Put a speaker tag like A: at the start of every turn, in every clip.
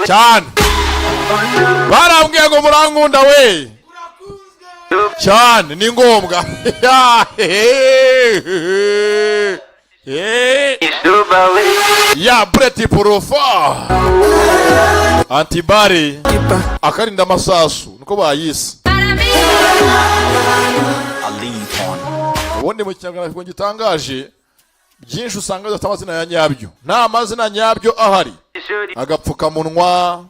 A: cyane barambwiye ngo murankunda we cyane ni ngombwa ya Breti Porofa antibari akarinda amasasu niko bayise ubundi mu kinyarwanda gitangaje byinshi usanga bidafite amazina ya nyabyo nta mazina nyabyo ahari agapfukamunwa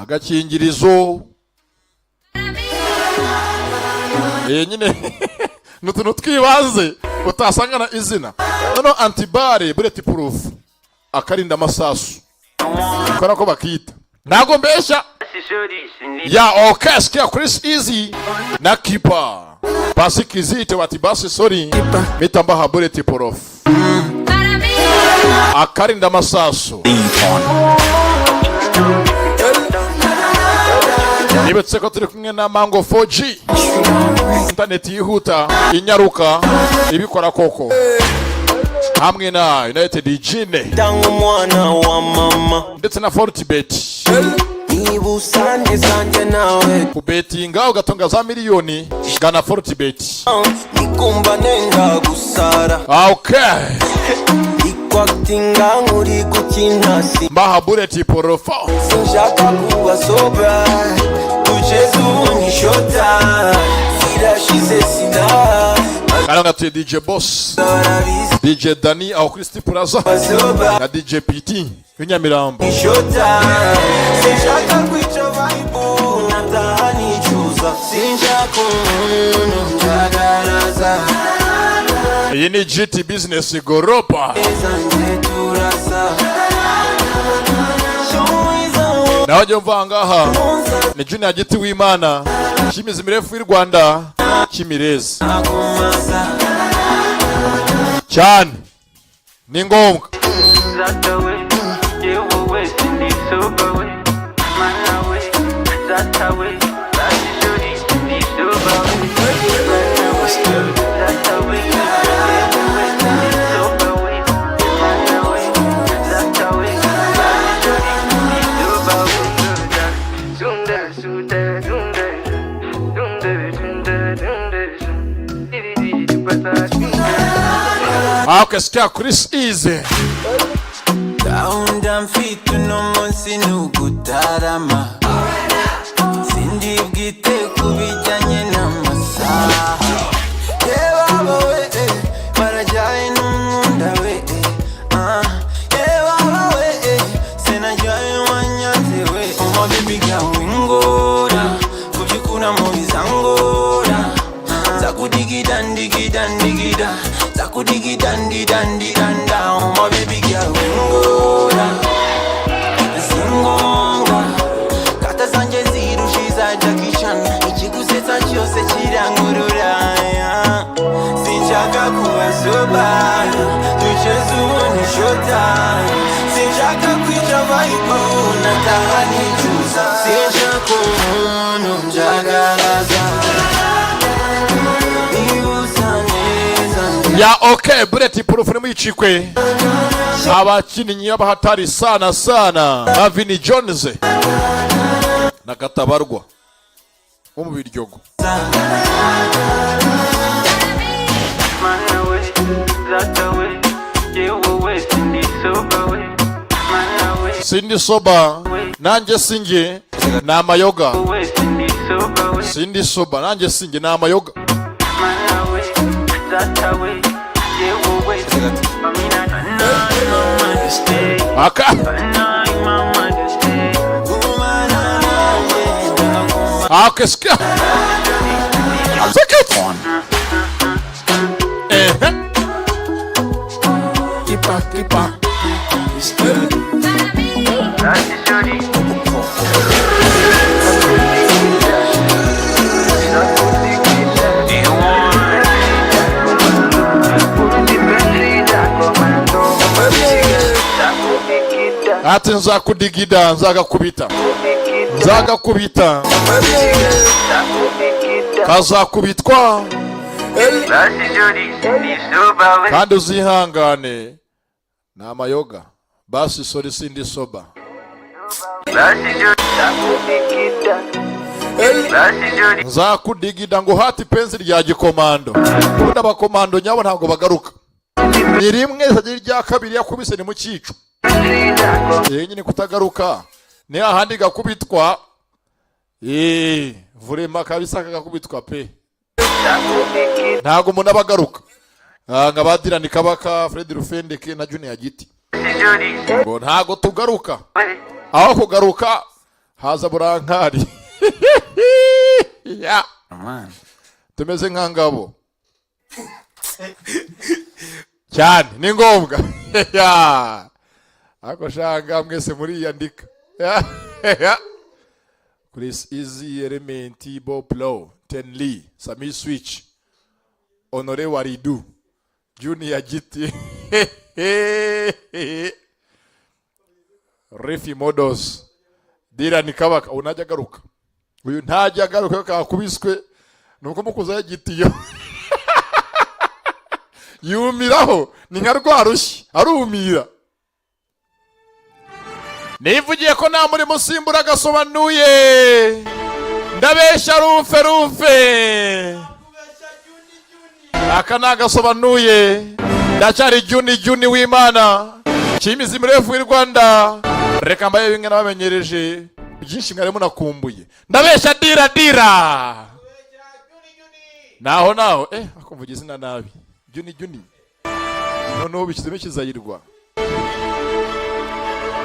A: agakingirizo nyine n'utuntu twibanze utasangana izina noneho antibare Bullet Proof akarinda amasasu ukora ko bakita ntago mbesha ya orchestra Chris Easy na Kipa basikizite bati basi sorry mitambaha Bullet Proof akarinda amasasu nibetse ko turi kumwe na Mango 4G internet yihuta inyaruka ibikora koko hamwe na United Gine
B: umwana wa mama
A: ndetse na Fortibet
B: ibusane sanje nawe
A: kubetinga ugatonga za miliyoni gana Fortibet
B: nikumba nenga gusara
A: okay
B: ikwatinga muri gukinasi
A: mbaha Bullet Proof
B: sinshaka kuba sobra tujezu nishota irashize sina
A: Kalanga tu DJ Boss DJ Dani au Christy Plaza na DJ PT Nyamirambo
B: nishota sinshaka kwica vibe natahani chuza sinshaka njagaraza
A: iyi ni GT Business Goropa na wajya mvangaha ni Junior Giti w'Imana Shimizi mirefu y'u Rwanda Kimirezi cyane ni ngombwa Orchestra Chris Easy
B: Down fit no munsi nugutarama Sindi bwite kubijyanye n'amasaha Yeba we marajyaye n'umunda we Yeba we senajyaye wanyanze we Oma bibi gawe ngora kubyikuna mu bizangora Zakudigida ndigida ndigida Zakudigida ndidandidanda Oma bibi gawe ngora Zingonga Kata zanje zirushiza Jackie Chan Ikigusetsa cyose kirangurura Sinshaka kuba soba Tucheze ubone showtime Sinshaka kwica vibe Nataha nicuza Sinshaka umuntu njagaraza
A: ya okay Bullet Proof ni mwicikwe abakinnyi abahatari sana sana na Vinnie Jones na Katabarwa wo mu Biryogo Sindi soba nanjye singe na amayoga Sindi soba nanjye singe na amayoga Aka Orchestra Zakit Kipa ati nzakudigida nzagakubita kazakubitwa
B: basi Jody ni soba we.
A: kandi uzihangane ni amayoga basi sori sindi soba
B: Basi Jody ndakudigida. Basi Jody
A: nzakudigida ngo hati pensi rya gikomando. Ubundi abakomando nyabo ntabwo bagaruka. Ni rimwe zagira rya kabiri yakubise ni mu cyico. Nyine kutagaruka ni ahandi gakubitwa vurema kabisa kagakubitwa pe. Ntago umuntu abagaruka. Nga badirani Kabaka, Fred Rufendeke na Junior Giti. Ngo ntago tugaruka. Aho kugaruka haza burankari. Ya tumeze nkangabo cyane ni ngombwa. Ya ako shanga mwese muri yandika. Chris Easy Element Bob Low Ten Lee Sami Switch Honore Waridu Junior Giti Refi Modos Dirani Kabaka unajya garuka. Uyu ntajya garuka kakubiswe nuko mukuza yagitiyo. Yumiraho ni nka rwarushyi arumira. Nivugiye ko nta muri musimbura agasobanuye. Ndabesha rufe aka nagasobanuye. Ndacyari Juni w'Imana Chimizi mrefu w'i Rwanda. Reka mbaye bimwe nabamenyereje byinshi mwari munakumbuye. Ndabesha dira naho akumvuga izina nabi Juni noneho bikizeme kizayirwa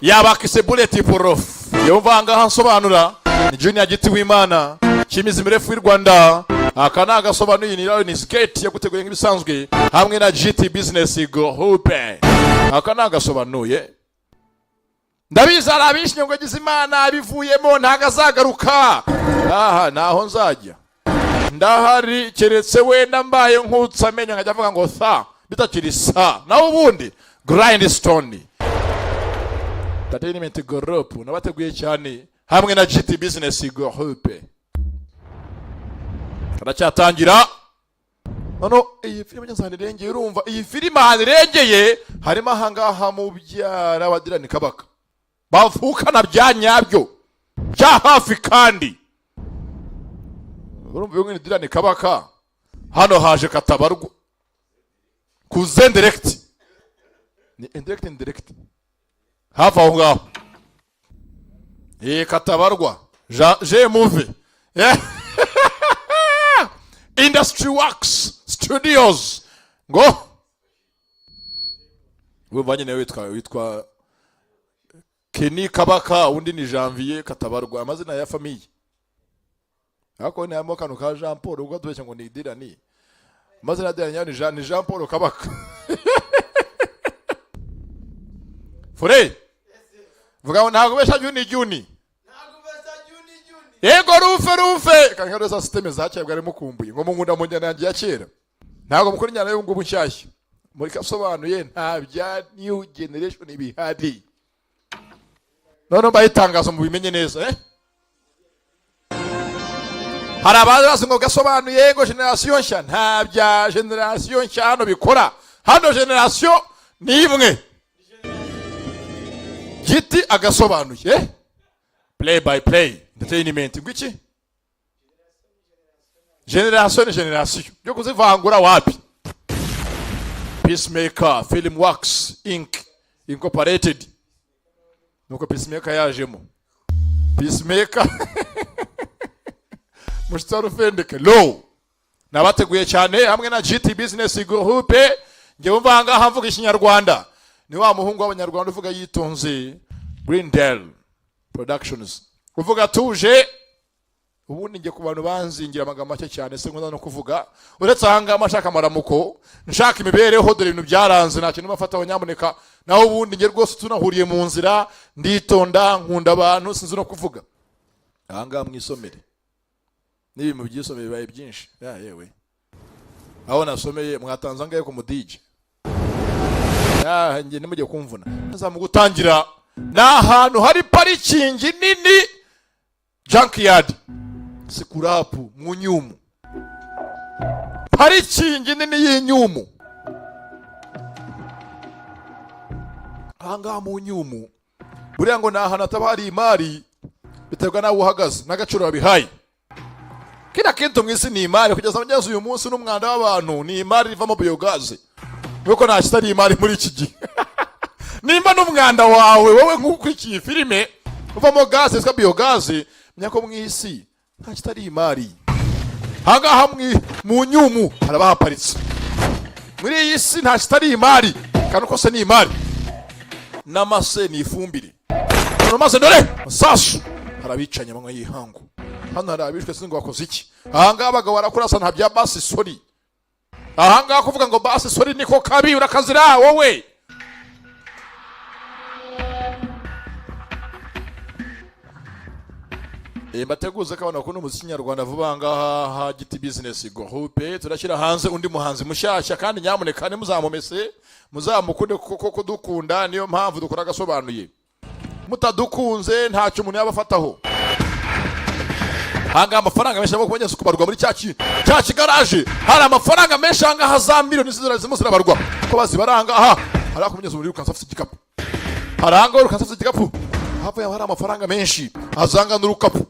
A: yabakise bullet proof yumvanga hansobanura ni Junior Giti w'Imana Chimizi mrefu w'i Rwanda. Aka nagasobanuye ni Lion Skate yaguteguye nk'ibisanzwe hamwe na GT Business Group. Aka nagasobanuye ndabiza arabishye ngo gize Imana abivuyemo ntagazagaruka. Naho nzajya ndahari keretse wenda mbaye nkutsa amenya nkajya avuga ngo tha bitakiri sa naho ubundi Grindstone Entertainment Group nabateguye cyane hamwe na GT Business Group. Aracyatangira nano iyi filime nsanirengeye urumva iyi filime hanirengeye harimo ahangaha mu byara badirani Kabaka bavukana bya nyabyo bya hafi kandi urumva yongene dirani Kabaka hano haje katabarwa kuze direct ni indirect hafa aho ngaho katabarwa je move Industry Works Studios ngo wumva nyine witwa Kenny Kabaka undi ni Janvier Katabarwa amazina ya famille ako ni amo kanu ka Jean Paul ubwo tubeshya ngo ni Dirani amazina ya ni Jean Paul Kabaka. Fure vuga ngo ntago besha Juni yego rufe kankero za systeme zacyabwa ari mukumbuye ngo mungunda mu njyana yanjye ya kera ntago mukora inyana yo ngo bushyashya muri kasobanuye nta bya new generation ibihari none bayitangaza mu bimenye neza hari abazi ngo gasobanuye ngo generation nshya nta bya generation nshya hano bikora hano generation ni imwe Giti agasobanuye play by play entertainment ngwiki generation yo kuzivangura wapi Peacemaker Film Works Inc Incorporated nuko Peacemaker yajemo Peacemaker Mustaru Fendeke low nabateguye cyane hamwe na GT Business Group. Nge umvanga havuga ikinyarwanda ni wa muhungu w'abanyarwanda uvuga yitonze Greendale Productions uvuga tuje ubundi nge ku bantu banzingira amagambo make cyane se nkunda no kuvuga uretse ahanga amashaka maramuko nshaka imibereho dore ibintu byaranze nta kintu bafata abanyamuneka naho ubundi nge rwose tunahuriye mu nzira nditonda nkunda abantu sinzi no kuvuga ahanga mwisomere n'ibintu byisomeye bibaye byinshi yewe aho nasomeye mwatanza ngaye ku mudije nge nimujye kumvuna nzamu gutangira n'ahantu hari parikingi nini junkyard sikurapu mu nyumu parikingi nini y'inyumu. Ahangaha mu nyumu buriya ngo ni ahantu hataba hari imari, biterwa nawe uhagaze n'agaciro wabihaye. Kila kintu mu isi ni imari, kugeza mugeze uyu munsi n'umwanda w'abantu ni imari rivamo biogaze. Nuko nta kitari imari muri iki gihe. Nimba n'umwanda wawe wowe nk'ukurikiye filime uvamo gaze zitwa biogaze, myako mu isi nta kitari imari. Ahangaha mu nyumu haraba haparitse. Muri iyi si nta kitari imari, kandi kose ni imari. N'amase ni ifumbire. Hano maze dore masasu harabicanye bamwe yihangu. Hano harabishwe singo wakoze iki. Ahangaha abagabo barakurasa nta bya basi sori. Ahangaha kuvuga ngo basi sori niko kabi urakazira wowe. Mbateguze ko abantu bakunda umuziki nyarwanda vuba ngaha ha GT Business Group. Turashyira hanze undi muhanzi mushashya, kandi nyamuneka muzamumese muzamukunde kuko kudukunda niyo mpamvu dukora gasobanuye. Mutadukunze ntacyo umuntu yabafataho. Hanga amafaranga menshi abo kubonye kubarwa muri cyaci garage. Hari amafaranga menshi hanga haza miliyoni zirabarwa. Ko bazibaranga aha hari akomye muri ukansa afite igikapu. Haranga ukansa afite igikapu. Hapo hari amafaranga menshi azanga n'urukapu.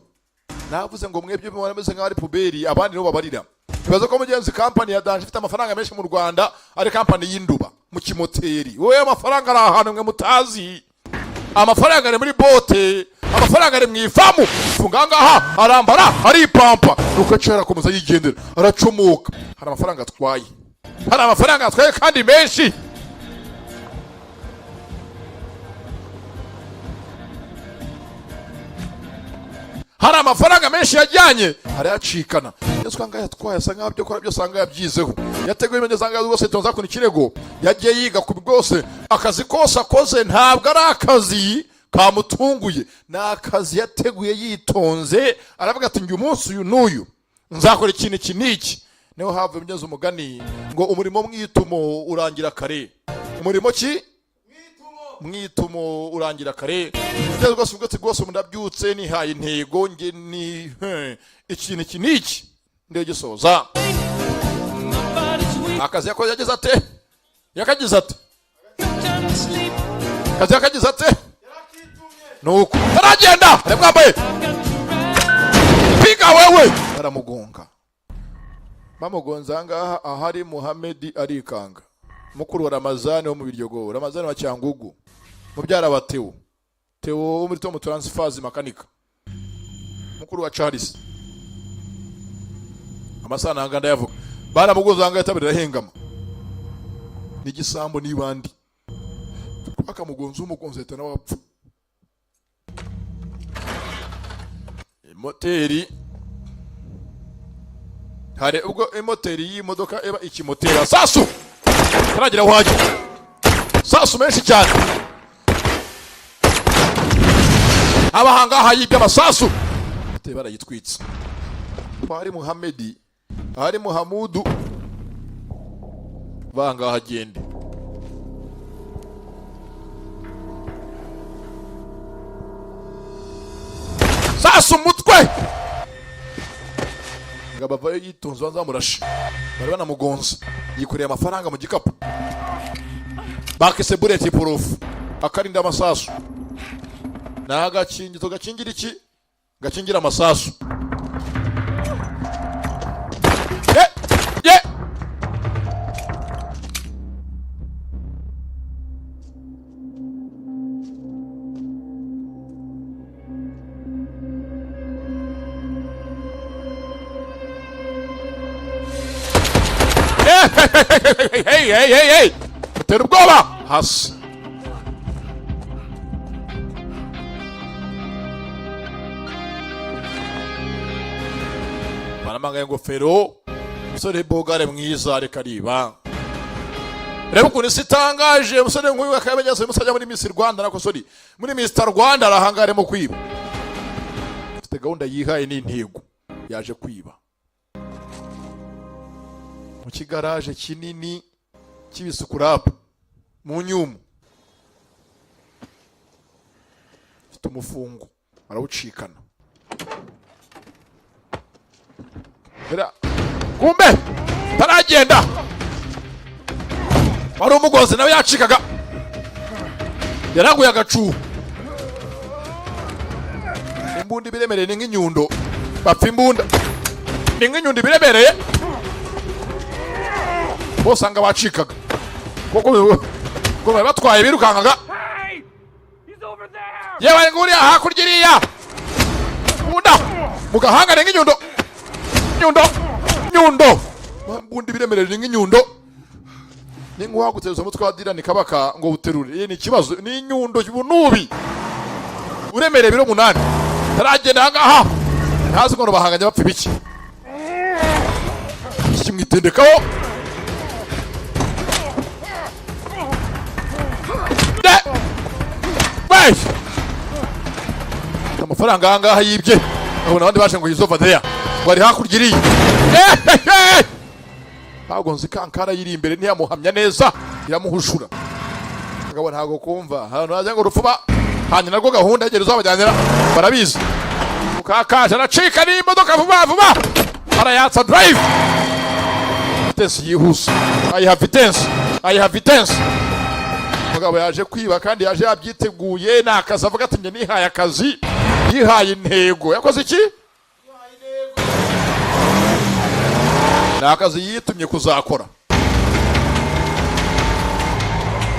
A: Navuze ngo mwebye mubameze nk'ari puberi, abandi no babarira. Kibazo ko mugenzi company ya Danje ifite amafaranga menshi mu Rwanda, ari company y'induba mu kimoteri. Wowe amafaranga ari ahantu mwe mutazi. Amafaranga ari muri bote, amafaranga ari mu ifamu. Funga ngaha arambara ari pampa, nuko cyera komeza yigendera aracomoka. Hari amafaranga atwaye. Hari amafaranga atwaye kandi menshi. Hari amafaranga menshi yajyanye arayacikana. Yesu kanga yatwaye asanga byo kora byo sanga yabyizeho. Yateguye imene zanga rwose tonza ku kirego. Yagiye yiga ku bwose akazi kose akoze ntabwo ari akazi kamutunguye. Na akazi yateguye yitonze, aravuga ati ngi umunsi uyu n'uyu nzakora ikintu kiniki. Niho have imeze umugani ngo umurimo mwitumo urangira kare. Umurimo ki? Mwitumo urangira kare. Ngiye rwose ubwo rwose mundabyutse nihaye intego nge ni ikintu kiniki ndiye gisoza. Akazi yakoze yagize ate? Yakagize ate? Akazi yakagize ate? Nuko aragenda arabwambaye. Piga wewe aramugonga. Bamugonza ngaha ahari Muhammad arikanga. Mukuru wa Ramazani wo mu Biryogo, Ramazani wa Cyangugu. Mubyara wa Theo wo muri Tom Transfers makanika. Mukuru wa Charles. Amasana nganda yavuga. Baramugoza ngaya tabira hengama. Nigisambo nibandi. Akamugonza umugonzeta na wapfu. Moteri hari ubwo moteri y'imodoka eba ikimotera sasu taragira waje sasu menshi cyane. Abahanga hayibye amasasu tebara yitwitse. Hari Muhammad, hari Muhamudu banga hagende. Sasu mutwe ngabava yitonze banzamurashe. Bari banamugonza yikoreye amafaranga mu gikapu. Bakese bullet proof akarinda amasasu. Nagakingi to gakingira iki? Gakingira amasasu. Hey. Tera ubwoba hasi. Banamanga ingofero. Musore bogare mwiza reka riba. Reba ukuntu sitangaje musore nk'uyu akabegeze musajya muri Miss Rwanda nako sori. Muri Mr Rwanda arahangare mu kwiba. Afite gahunda yihaye n'intego. Yaje kwiba. Mu kigaraje kinini kibisukurapa mu nyumu. Afite umufungo arawucikana. Era kumbe taragenda wari umugozi nawe yacikaga yaraguye agacu imbunda biremereye ni nk'inyundo bapfa imbunda ni nk'inyundo biremereye bose anga bacikaga kuko batwaye birukangaga yewe nguriya hakurya iriya bunda mugahanga ni nk'inyundo nyundo mbundi biremereye ni nk'inyundo ni nk'uwaguteza umutwe wa Dirani Kabaka ngo buterure ni ikibazo ni inyundo bunubi uremereye biro 8 taragenda hangaha ntazi ngo bahanganye bapfa ibiki kimwitendekaho amafaranga hangaha yibye abona abandi baje ngo yizova there bari hakurya iriya ntabwo nzi kankara yiri imbere ntiyamuhamya neza iramuhushura ngabo ntabwo kumva hano haje ngo rufuba hanyuma narwo gahunda yegereza abajyanira barabizi ukakaje aracika ni imodoka vuba arayatsa drive vitesse yihuse I have vitesse mugabo yaje kwiba kandi yaje yabyiteguye nakazi avuga ati nge nihaye akazi yihaye intego yakoze iki nakazi yitumye kuzakora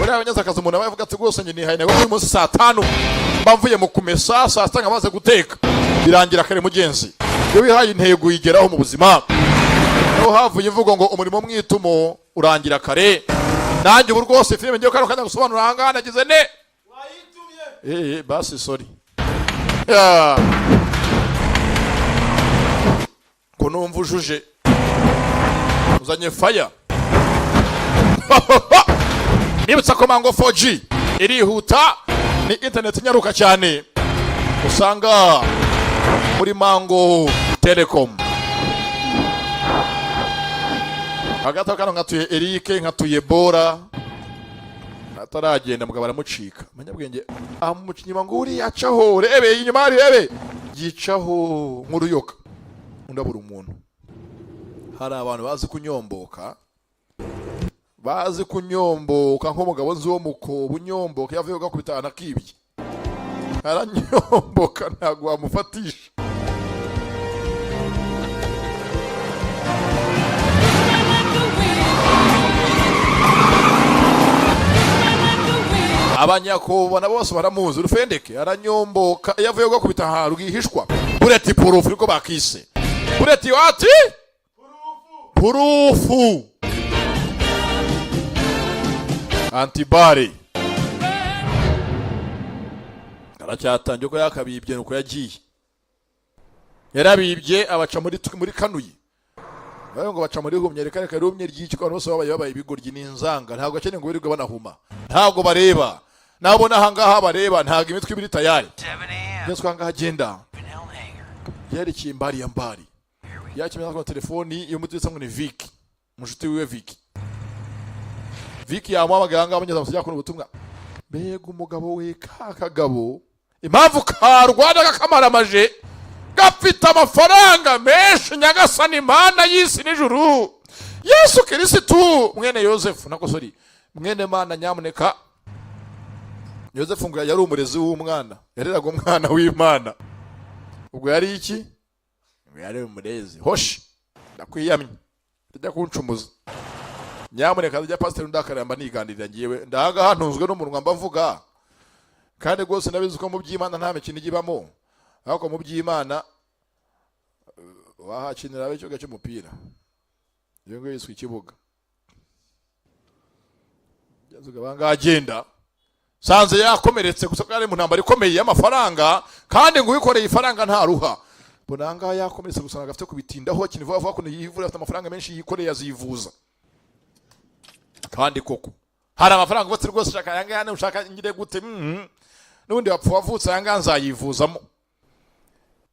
A: uri abanyaza akazi umuntu abavuga ati rwose nge nihaye intego uyu munsi saa 5 mbavuye mu kumesa saa 7 ngamaze guteka birangira kare mugenzi iyo wihaye intego yigeraho mu buzima no havuye imvugo ngo umurimo mwitumo urangira kare nanjye ubu rwose filime ngiye kano gusobanura hangana nagize ne wayitumye basi sorry ko numva ujuje uzanye fire nibutsa ko Mango 4G irihuta ni internet nyaruka cyane usanga muri Mango Telecom hagati kano ngatuye Eric nkatuye Bora ataragenda mugabo aramucika manyabwenge amukinyima nguri acaho rebe inyuma ari rebe gicaho nk'uruyoka undabura umuntu hari abantu bazi kunyomboka nk'umugabo nzi wo muko bunyomboka yavuye gakubitana kibye aranyomboka ntago wamufatisha abanyakobana bose baramuzi urufendeke aranyomboka yavuye gakubita ha rwihishwa bureti purufu riko bakise bureti wati purufu antibari aracyatangiye ko yakabibye nuko yagiye yarabibye abaca muri kanuye bayo ngo baca muri humye reka rumye ry'ikiko bose babaye ibigoryi n'inzanga ntabwo akeneye ngo birirwe banahuma ntabwo bareba nabona hangaha bareba ntabwo imitwe ibiri tayari ndetse hangaha agenda yerekeye imbari ya mbari yakimenya ko telefoni iyo mutitsa ngo ni Vicky mushuti wiwe Vicky yamuhamagaye hangaha abanyeza musijya kubona ubutumwa mbega umugabo we kakagabo impamvu karwanda gakamaramaje gafite amafaranga menshi nyagasani imana y'isi n'ijuru Yesu Kristo mwene Yosefu nakosori mwene mana nyamuneka Yosefu ngo yari umurezi w'umwana yareraga umwana w'Imana ubwo yari iki yari umurezi hoshi ndakwiyamye tujya kuncumuza nyamuneka tujya pastor ndakaramba niganirira ngiyewe ndaga hantunzwe n'umunwa mbavuga kandi rwose nabizi ko mu by'Imana nta mikino igibamo ariko mu by'Imana wahakinira abecyuga cy'umupira iyo ngo yiswe ikibuga yazuga banga agenda sanze yakomeretse gusa kandi mu ntambara ikomeye y'amafaranga kandi ngo uyikoreye ifaranga nta ruha bonanga yakomeretse gusa agafite kubitindaho kinivuga vuga ko yivura afite amafaranga menshi yikoreye azivuza kandi koko hari amafaranga bose rwose shaka yanga yane ushaka ngire gute nundi wapfu wavutse yanga nzayivuzamo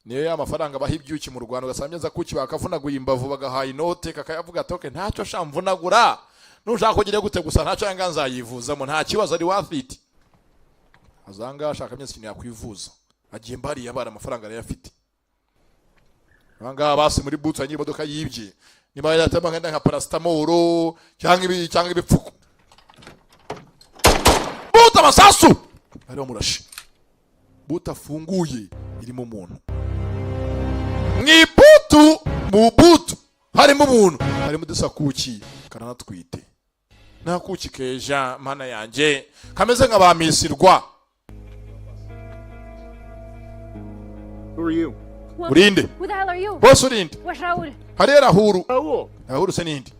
A: niyo ya mafaranga bahibyuki mu Rwanda ugasamyeza kuki bakavunaguye imbavu bagahaye inote kakayavuga atoke ntacyo shamvunagura nushaka kugira gute gusa ntacyo yanga nzayivuzamo nta kibazo ari wafite azanga ashaka myese kintu yakwivuza agiye mbari yabara amafaranga yari afite banga basi muri butsa nyimodoka yibye nyuma yatema nka paracetamol cyangwa ibipfuko. Buta amasasu ariho murashi. Buta afunguye irimo umuntu. Mu butu harimo umuntu, harimo dusakuki karanatwite. Nta kuki keja mana yanje kameze nk'abamisirwa.
C: Who are you?
A: Urinde?
D: Who the hell are you?
A: Boss urinde?
D: Where's Raul?
A: Hariya Rahuru.
C: Raul.
A: Rahuru se ninde?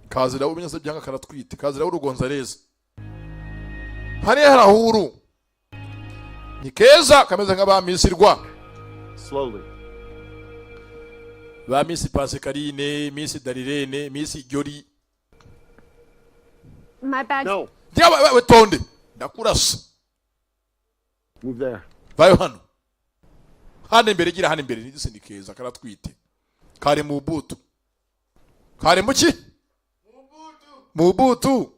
A: Kazi Rahuru binyase byanga karatwite. Kazi Rahuru Gonzalez. Hariya Rahuru. Ni keza kameze nk'abamisirwa.
C: Slowly.
A: Ba Miss Pascaline, Miss Darirene, Miss Gyori.
D: My bag.
C: No.
A: Ndiaba tonde. Ndakurasa.
C: Move there.
A: Vayo hano. Hano imbere gira hano imbere nidise nikeza karatwite. Kare mu butu. Kare muki? Mu butu.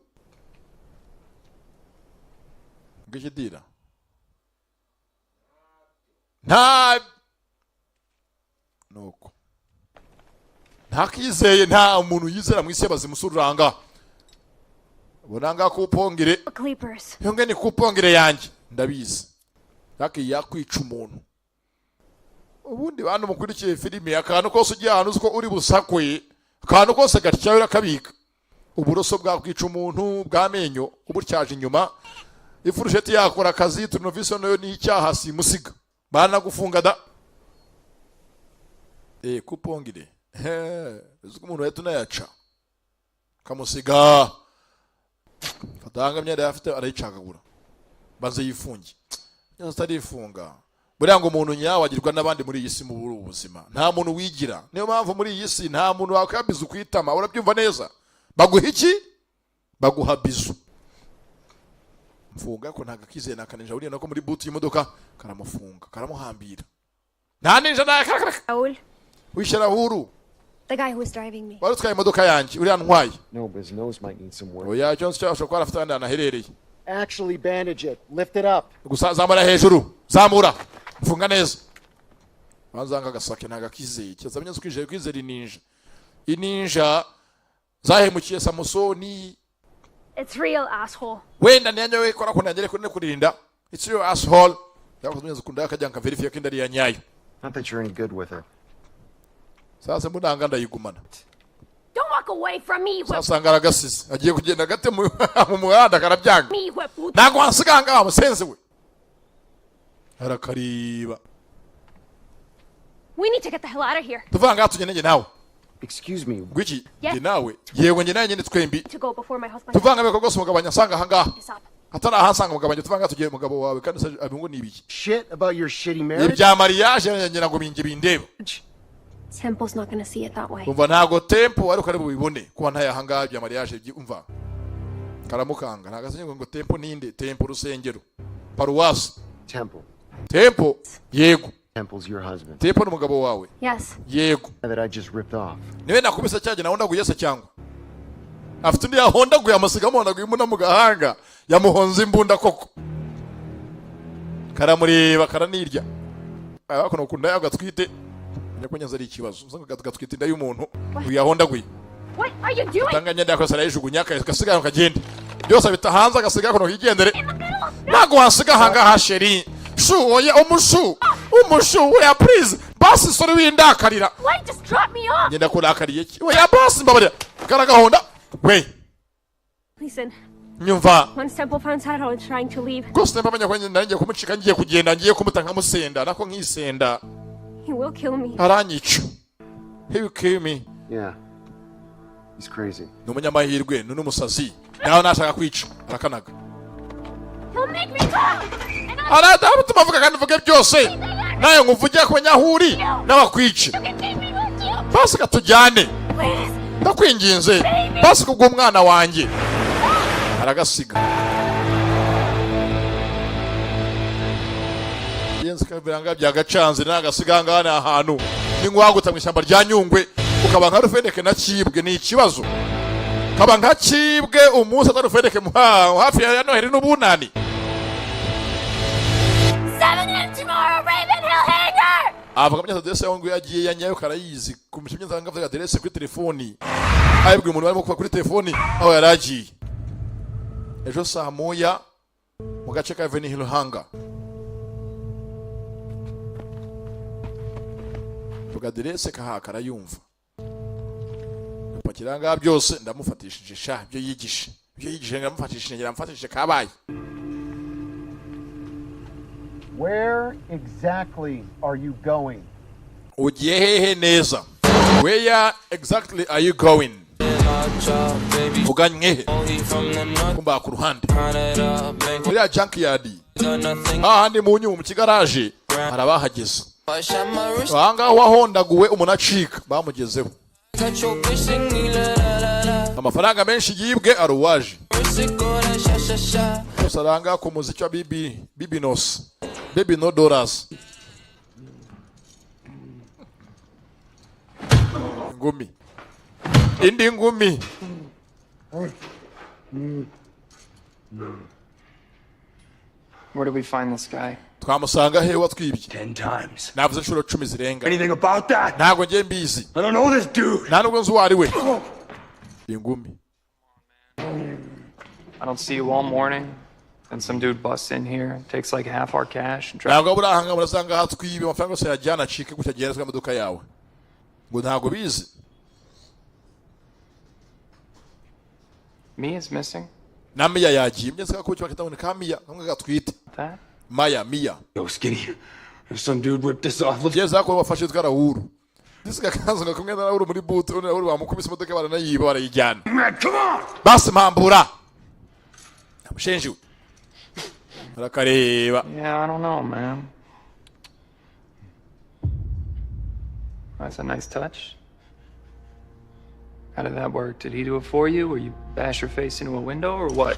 A: Ngishidira. Nta nuko. Ntakizeye nta umuntu yizera mu isi y'abazimusuranga. Bonanga kupongere.
D: Clippers.
A: Yonge ni kupongere yanjye. Ndabizi. Yaki yakwica umuntu. Ubundi bantu mukurikiye filime akantu kose ugiye ahantu uko uri busakwe. Akantu kose gatyawe rakabika. Uburoso bwa kwica umuntu bwamenyo uburcyaje inyuma. Ifurusheti yakora akazi tunovise nayo ni icyaha simusiga. Bana gufunga da. Kupongire. Uzi ko umuntu wetu nayaca. Kamusiga. Fatanga myenda yafite arayicagagura. Baze yifungi. Nyasta rifunga. Buriya ngo umuntu nyawe agirwa n'abandi muri iyi si mu buzima. Nta muntu wigira. Niyo mpamvu muri iyi si nta muntu wakabiza kwitama. Urabyumva neza? Baguha iki? Baguha bizu. Mfunga ko ntaga kizeye nakanija uriya nako muri boot y'imodoka karamufunga, karamuhambira. Nta ninja na
D: Raul.
A: Wishyira huru.
D: The guy who was driving me.
A: Warutwaye imodoka yanjye uriya ntwaye.
C: No, but his nose might need some work.
A: Oya Jones cyashobora kuba afite ndana herereye.
C: Actually bandage it. Lift it up.
A: Gusa zamura hejuru. Zamura. Mfunga neza. Banzanga gasake ntaga kizeye. Cyazamenya kwije kwizera ninja. Ininja zahemukiye Samusoni.
D: It's real, asshole.
A: Wenda nyanyo we kora kunangere kurinda. It's your asshole. Yakozumeza kunda akajyanka verify ko indari ya nyayo.
C: Not that you're any good with her.
A: Sasa mbunanga ndayigumana.
D: Don't walk away from me.
A: Sasa ngaragasize. Agiye kugenda gate mu muhanda karabyanga.
D: Me whip.
A: Nago hansiganga musenze we. Arakariba.
D: We need to get the hell out of here.
A: Tuvanga tugende nawe.
C: Excuse me.
A: Gwiki
D: Yes.
A: nge nawe. Yewe nge naye nyine twembi.
D: To go before my husband.
A: Tuvanga beko gose mugabanya sanga hanga.
D: This up.
A: Atara ahasanga mugabanya tuvanga tugiye mugabo wawe kandi se abingo nibiki.
C: Shit about your shitty marriage?
A: Ibya mariage nyina ngo bingi bindeba.
D: Temple's not gonna see it that way.
A: Umva ntago tempo ari ukari bubibone kuba ntaye hanga ibya mariage umva. Karamukanga ntagasenye ngo tempo ninde tempo rusengero. Paruwasi.
C: Temple.
A: Tempo yego.
C: Temple's your husband.
A: Tempo n'umugabo wawe.
D: Yes.
A: Yego.
C: That I just ripped off.
A: Niwe nakubise cyaje na honda guyese cyangwa. Afite undi yahonda guya amasigamo honda guyimuna mu gahanga yamuhonze imbunda koko. Karamureba karanirya. Abako nokunda yagatwite. Nyakonyaza ari ikibazo. Usanga gatwite inda y'umuntu uyahonda guye.
D: What are you doing?
A: Tanganya ndako sara yijugunya kasiga kagende. Byose bitahanza gasiga kono kigendere. Nago hasiga hanga hasheri. Shu oya umushu oya please basi sori windakarira.
D: Why just drop me off?
A: Ngenda kurakariye ki oya basi mbabarira karagahonda we
D: Listen,
A: nyumva
D: once Temple finds out I was trying to leave,
A: Costa mpamanya kwenye ndangiye kumucika ngiye kugenda ngiye kumutanga musenda nako nkisenda
D: he will kill me.
A: aranyica he will kill me.
C: Yeah. He's crazy.
A: Numunyamahirwe n'umusazi naho nashaka kwica arakanaga
D: He'll make me talk.
A: arada tumavuga kandi vuge byose nayo nguvugiye ko nyahuri n'abakwice basi katujyane
D: Please.
A: ndakwinginze basi kubwo umwana wanjye aragasiga yenze kabiranga byagacanze nagasiga ngana ahantu ningwaguta mu ishyamba rya Nyungwe ukaba nka Rufendeke na Kibwe ni ikibazo kaba nka Kibwe umunsi atarufendeke hafi ya Noheri n'ubunani
D: 7 a.m. tomorrow, Ravenhill Hangar!
A: avuga amenya adresse yaho ngo yagiye yanyayo karayizi kumenya nzanga avuga adresse kuri telefoni ayibwe umuntu barimo kuva kuri telefoni aho yaragiye ejo saa moya mu gace ka Avenue Hill-Hanga vuga adresse kahakara yumva pakiranga byose ndamufatishije sha byo yigishe ndamufatishije ngira mfatishije kabaye.
E: Where exactly are you going?
A: Ugiye hehe neza? Where exactly are you going? Uganye kumba ku ruhande muri ya junkyard ahandi mu nyuma mu kigaraje harabahageze banga wahondaguwe umunacika bamugezeho amafaranga menshi yibwe aruwaje usaranga ku muziki wa Bibinos Baby no dollars ngumi indi ngumi
F: Where did we find this guy?
A: twamusanga he watwibye
G: 10 times.
A: navuze inshuro 10 zirenga
G: Anything about that?
A: ntago ngiye mbizi
G: I don't know this dude.
A: nta nubwo nzi uwo ari we ingumi.
F: I don't see you all morning. Then some dude busts in here, takes like half our cash and drives.
A: ntabwo burahanga murasanga hatwibe amafaranga yose yajyana acike gutya agenda amaduka yawe ngo ntago bizi.
F: Mia's missing.
A: na Mia yagiye mbyese ko cyo bakita ka Mia kamwe gatwite
F: That?
A: Mia
G: Yo, Skinny. Some dude ripped this off.
A: yeza ko bafashe twarahuru disiga kanzo ngakumwe na Rahuru muri boot one Rahuru bamukubise imodoka baranayiba barayijyana
G: Man, come on!
A: basi mpambura amushenje arakareba.
F: Yeah, I don't know, man. That's a nice touch. How did that work? Did he do it for you, or you bash your face into a window, or what?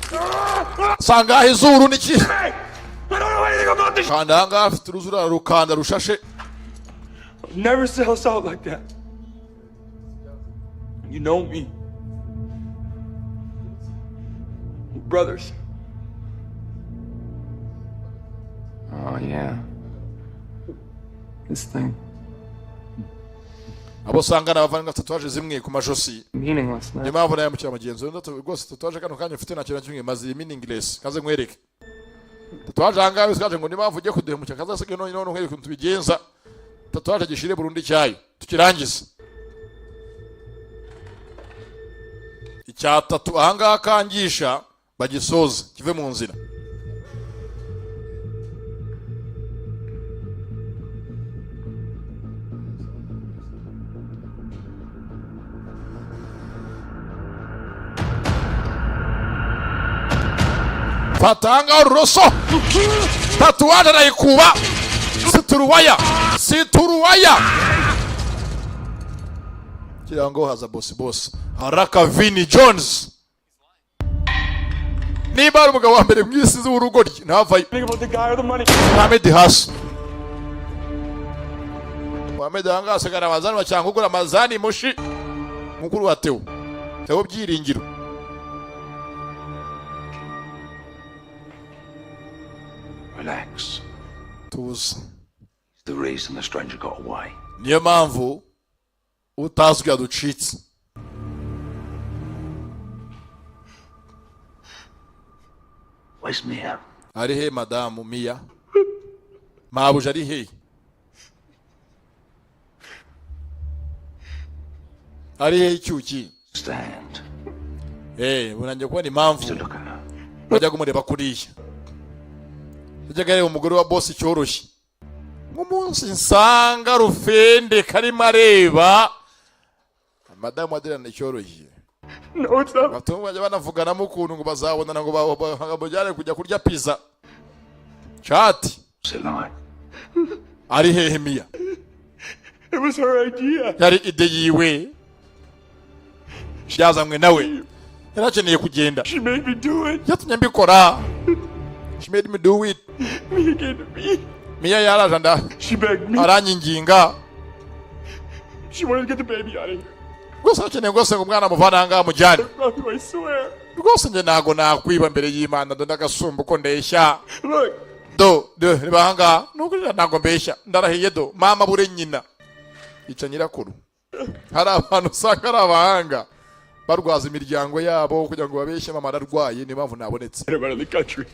A: sanga izuru niki
G: Hey! I don't know anything about this.
A: kandanga afite uruzura rukanda rushashe
G: I'll never sell us out like that. You know me. We're brothers.
F: Oh, yeah. This thing.
A: abo sanga nabavanga tatuwaje zimwe ku majosi
F: Meaningless,
A: ni
F: man.
A: mpamvu nayo mucyama mugenzi we rwose tatuwaje kano kanya ufite nta kintu kimwe mazi meaningless kaze nkwereke tatuwaje hangawe sikaje ngo ni mpamvu ugiye kudemuka kaza sige none nkwereke ukuntu tubigenza tatuwaje gishire Burundi cyayo tukirangiza icya tatu ahangaha kangisha bagisoze kive mu nzira. Fatanga uruso tatuwaje nayikuba situruwaya kirango haza boss haraka Vinnie Jones niba ari umugabo wa mbere mwisi z'urugo rye ntavayo.
G: Think about the guy or the money.
A: Mohamed Hasi Mohamed hanga asagara amazani bacanga ugura amazani mushi mukuru wa Theo byiringiro.
H: Relax.
A: tuzi
H: It's the reason the stranger got away.
A: niyo mpamvu utazwi yaducitse.
H: Where's Mia?
A: ari he madamu Mia mabuja ari he ari he icyuki
H: Stand.
A: unangiye kubona impamvu
H: To look at her.
A: bajya kumureba kuriya ujyaga reba umugore wa boss cyoroshye nk'umunsi nsanga rufende karimo areba madamu Adeline cyoroshye.
G: No, it's not.
A: batumva bajya banavugana mu kuntu ngo bazabonana ngo bajyane kujya kurya pizza chat
H: What's it like?
A: ari hehe Mia
G: It was her idea.
A: yari ide yiwe yazanywe nawe yarakeneye kugenda
G: She made me do it.
A: yatumye mbikora she made me do it.
G: Mia gave to me.
A: Mia yaraje nda
G: She begged me.
A: aranyinginga
G: She wanted to get the baby out of here.
A: rwose akeneye rwose ngo umwana amuvana ngaha mujyane
G: Matthew, I swear.
A: rwose njye ntago nakwiba mbere y'Imana do ndagasumba uko ndeshya
G: Look,
A: do de ribanga nuko ntago mbeshya ndarahiye do mama bure nyina ica nyirakuru hari abantu usanga ari abahanga barwaza imiryango yabo kugira ngo babeshye mama ararwaye ni mpamvu nabonetse
G: Out of the country.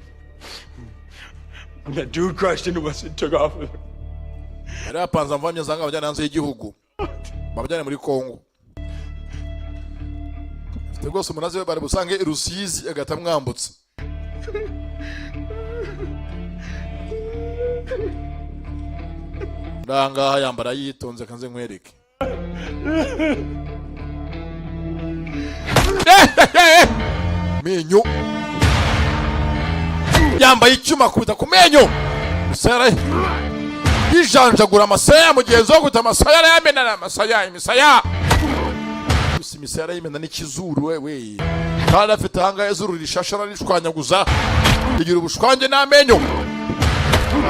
G: And that dude crashed into us and took off.
A: ari apanza mvamye zanga abajyana hanze y'igihugu babajyana muri Kongo rwose umunazi we bari busange Rusizi agata mwambutse ndanga yambara yitonze kanze nkwereke menyo yambaye icyuma kubita ku menyo musere yijanjagura amasaya mugenzi wo guta amasaya arayamena amasaya imisaya imisaya arayimena n'ikizuru wewe kandi afite hanga izuru rishashara rishwanyaguza rigira ubushwange n'amenyo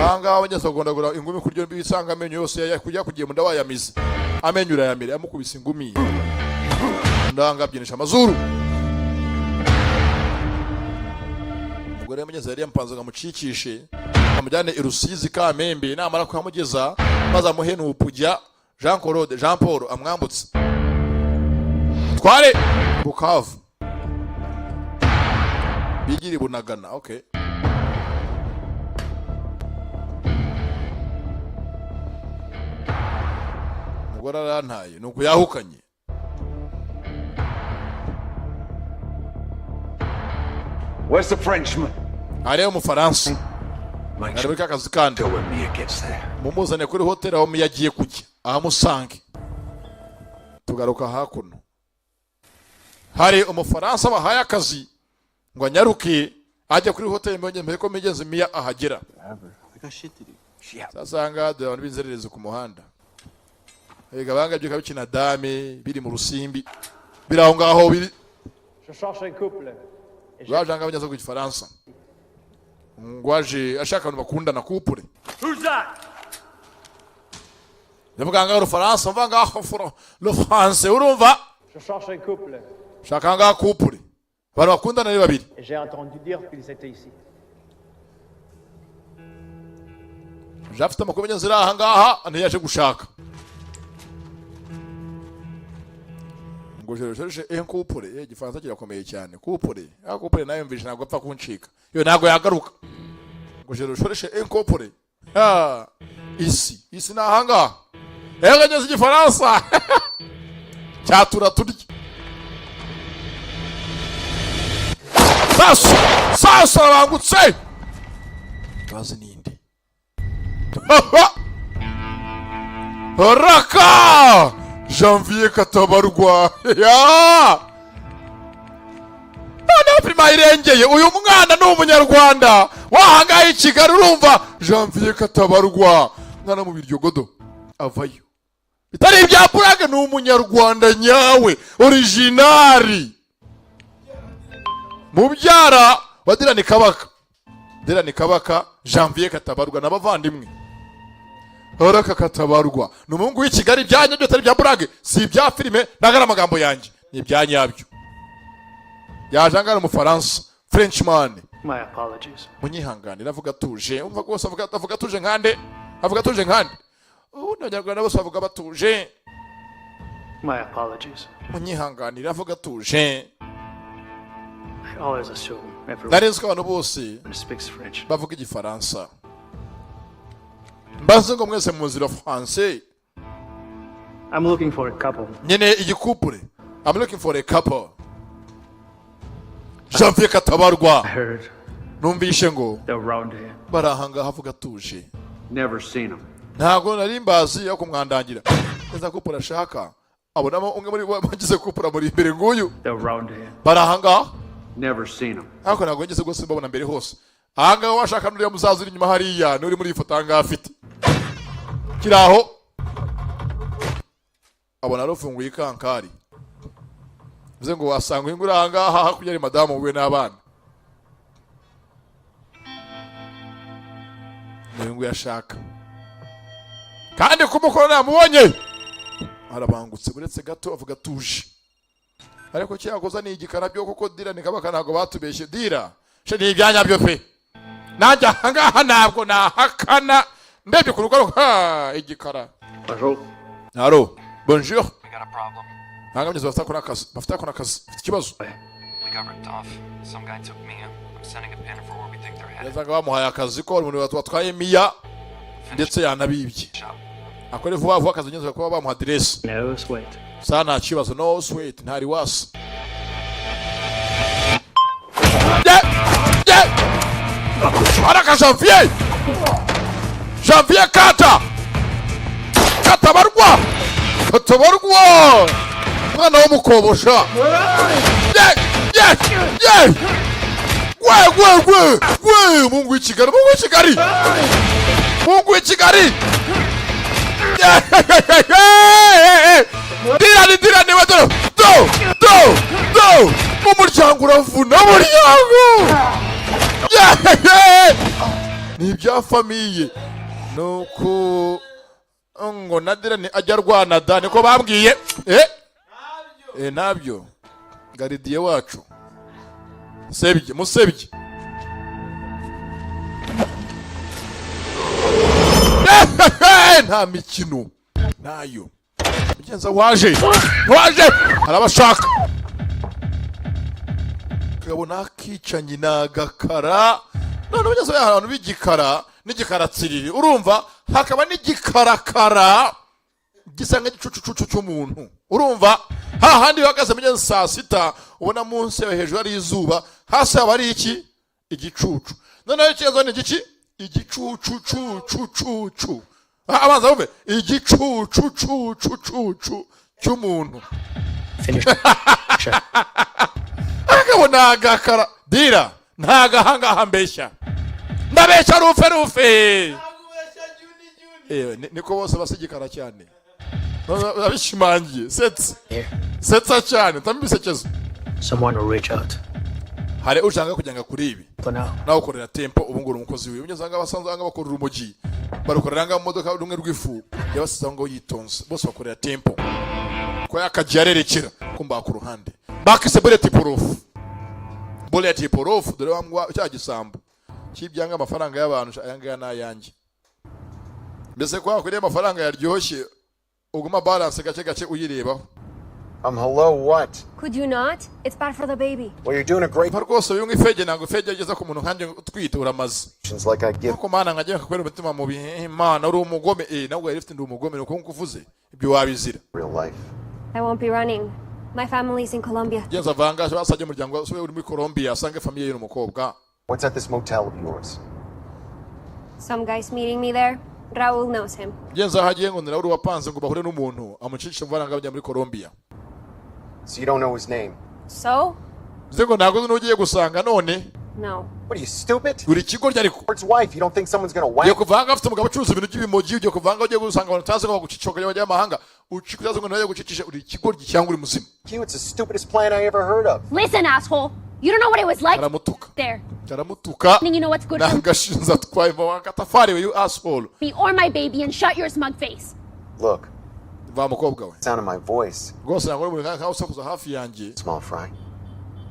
A: hanga abanyesa gondagura ingumi kuryo bisanga amenyo yose yakujya kugiye munda wayamize amenyo urayamire amukubise ingumi ndanga abyinisha amazuru ubwo rero munyeza yari yampanzaga mucikishe amujyane Rusizi Kamembe namara kwamugeza maze amuhe n'upujya Jean Paul amwambutse tware Bukavu bigiri Bunagana okay mugora arantaye nuko yahukanye
H: Where's the Frenchman?
A: areo mu Faransa
H: Make
A: ari
H: sure
A: bika kazi kandi
H: to when Mia gets there.
A: mumuzane kuri hotel aho yagiye kujya ahamusange tugaruka hakuno hari umufaransa bahaye akazi ngo anyaruke ajya kuri hotel mbonye ko migeze Mia ahagera sasanga abantu binzerereze ku muhanda ega banga byo kabikina dame biri mu rusimbi biraho ngaho biri
E: Je cherche un couple.
A: bajanga abanyazo ku Faransa ngwaje ashaka abantu bakundana couple
E: Who's that?
A: ndavuga ngo Faransa mvanga aho le français urumva
E: Je cherche un couple.
A: shaka nga couple abantu bakundana ni babiri
E: Et j'ai entendu dire qu'ils étaient ici.
A: jafite amakuru y'inzira aha ngaha ntiyaje gushaka ngo jeje couple igifaransa kirakomeye cyane couple nayo mvisha ntabwo apfa kuncika yo ntabwo yagaruka ngo jeje couple isi na hanga ngeze igifaransa cyatura turya sasa bangutse bazi ninde Raka Janvier Katabarwa ya None prima irengeye uyu mwana ni umunyarwanda wahangaye Kigali urumva Janvier Katabarwa mwana mu biryogodo avayo bitari ibya Prague ni umunyarwanda nyawe originali mubyara wadirani kabaka Janvier Katabarwa n'abavandimwe Raka Katabarwa n'umuhungu w'i Kigali byanye byo tari bya Prague si ibya filime nagara amagambo yanjye ni ibyanyabyo yajangana mu Faransa Frenchman
F: My apologies.
A: munyihanganira avuga tuje umva rwose avuga tuje nkande n'abanyarwanda bose bavuga batuje
F: My apologies.
A: munyihanganira avuga tuje
F: I always assume everyone
A: narinzwe abantu bose
F: speaks French.
A: bavuga igifaransa mbaze ngo mwese mu nzira français
F: I'm looking for a couple.
A: nyene igikupure I'm looking for a couple Janvier Katabarwa
F: I heard
A: numvishe ngo
F: they're around here.
A: barahanga havuga tuje
H: Never seen him.
A: ntago nari mbazi yo kumwandangira neza kupura shaka abonamo umwe muri bagize kupura muri imbere nguyu
F: They're around here.
A: barahanga
H: Never seen him.
A: ariko ntago ngeze gose mbabona mbere hose ahanga washaka nuriya muzazi uri nyuma hariya nuri muri ifoto anga afite kiraho abona rufunguye kankari bize ngo wasanga ingura anga hakurya ari madamu we n'abana ningu yashaka kandi kumukora namubonye arabangutse buretse gato avuga tuje ariko cyakoza ni igikara byo kuko dira nikabaka ntago batubeshye dira she ni ibyanya byo pe nanjye ahangaha ntabwo nahakana ndebye ku rugo igikara.
E: Bonjour.
A: Allo, bonjour.
F: We got a problem.
A: Ntangamye bafite akona kazi ikibazo.
F: We got ripped off. Some guy took Mia. I'm sending a pin for where we think they're headed.
A: Yazaga bamuhaye akazi ko umuntu watwaye Mia ndetse yanabibye. Akore vuba vuba akazi nyenzo kuba bamuha address.
E: No sweat.
A: Sana kibazo no sweat ntari wasi. Araka Janvier! Janvier kata! Katabarwa! Katabarwa! Mwana w'umukobosha! Gwe! Mungu w'Ikigali! Mungu w'Ikigali! Dirani wadoro! Do! Umuryango uravuna umuryango! Ni ibya famiye nuko ngo Nadirani ajya rwana da niko bambwiye nabyo garidiye wacu musebye nta mikino nayo mugenza waje arabashaka kabona akicanye nagakara none mugenza y'ahantu b'igikara n'igikara tsiriri urumva hakaba n'igikarakara gisanga igicucucucu cy'umuntu urumva hahandi bagaze mugenza saa sita ubona munsi hejuru ari izuba hasi haba ari iki igicucu none ikibazo ni igiki igicucucucucu abanza bumve igicucucucucu cy'umuntu akabona agakara dira ntagahangaha mbeshya ndabeshya rufe niko bose basigikara cyane abishimangiye setsa cyane tambisekezo
E: Someone will reach out.
A: hari ushaka kujyanga kuri ibi
E: For now.
A: nawe ukorera tempo ubungura umukozi wiwe unyezanga basanzwe anga bakorera umugi barukorera nga modoka rumwe rw'ifu yabasiza ngo yitonze bose bakorera tempo ko yakajarerekera kumba ku ruhande bakise bullet proof dore wamwa cya gisambo kibyanga amafaranga y'abantu ayanga n'ayange mbese kwa kuri amafaranga yaryoshye uguma balance gace uyirebaho
C: Hello, what?
D: Could you not? It's bad for the baby.
C: Well, you're doing a great
A: rwose uyu ngifege nango ifege ageza ku muntu nkanje utwite uramaze
C: actions like I give.
A: ko mana nkajya kakwera umutima mu Imana uri umugome nabwo yari ifite ndi umugome nuko nkuvuze ibyo wabizira
C: Real life.
D: I won't be running. My family's in Colombia.
A: genza vanga basajye umuryango uri muri Colombia asange famille y'umukobwa.
C: What's at this motel of yours?
D: Some guy's meeting me there. Raul knows him.
A: genza hagiye ngo ndira uri wapanze ngo bahure n'umuntu amucishe mvaranga bajya muri Colombia.
C: So you don't know his name?
D: So?
A: Zego ntago n'ugiye gusanga none.
D: No.
C: What are you, stupid?
A: Uri kigo ryariko.
C: Where's wife? You don't think someone's gonna
A: Ye
C: whack?
A: kuvanga afite umugabo ucuruza ibintu by'ibimoji ugiye kuvanga ugiye gusanga abantu taze ko gucicoka y'amahanga ucikuzazo ngo nayo gucicisha uri kigo cyangwa uri muzima.
C: It's the stupidest plan I ever heard of.
D: Listen, asshole. You don't know what it was like
A: Aramutuka.
D: there.
A: Aramutuka.
D: You know what's good for
A: Nangashinza twaye mu katafari we you asshole.
D: me or my baby and shut your smug face.
C: Look,
A: Va mukobwa we.
C: sound of my voice.
A: Rwose nangore muri nka usakuza hafi yanjye.
C: Small fry.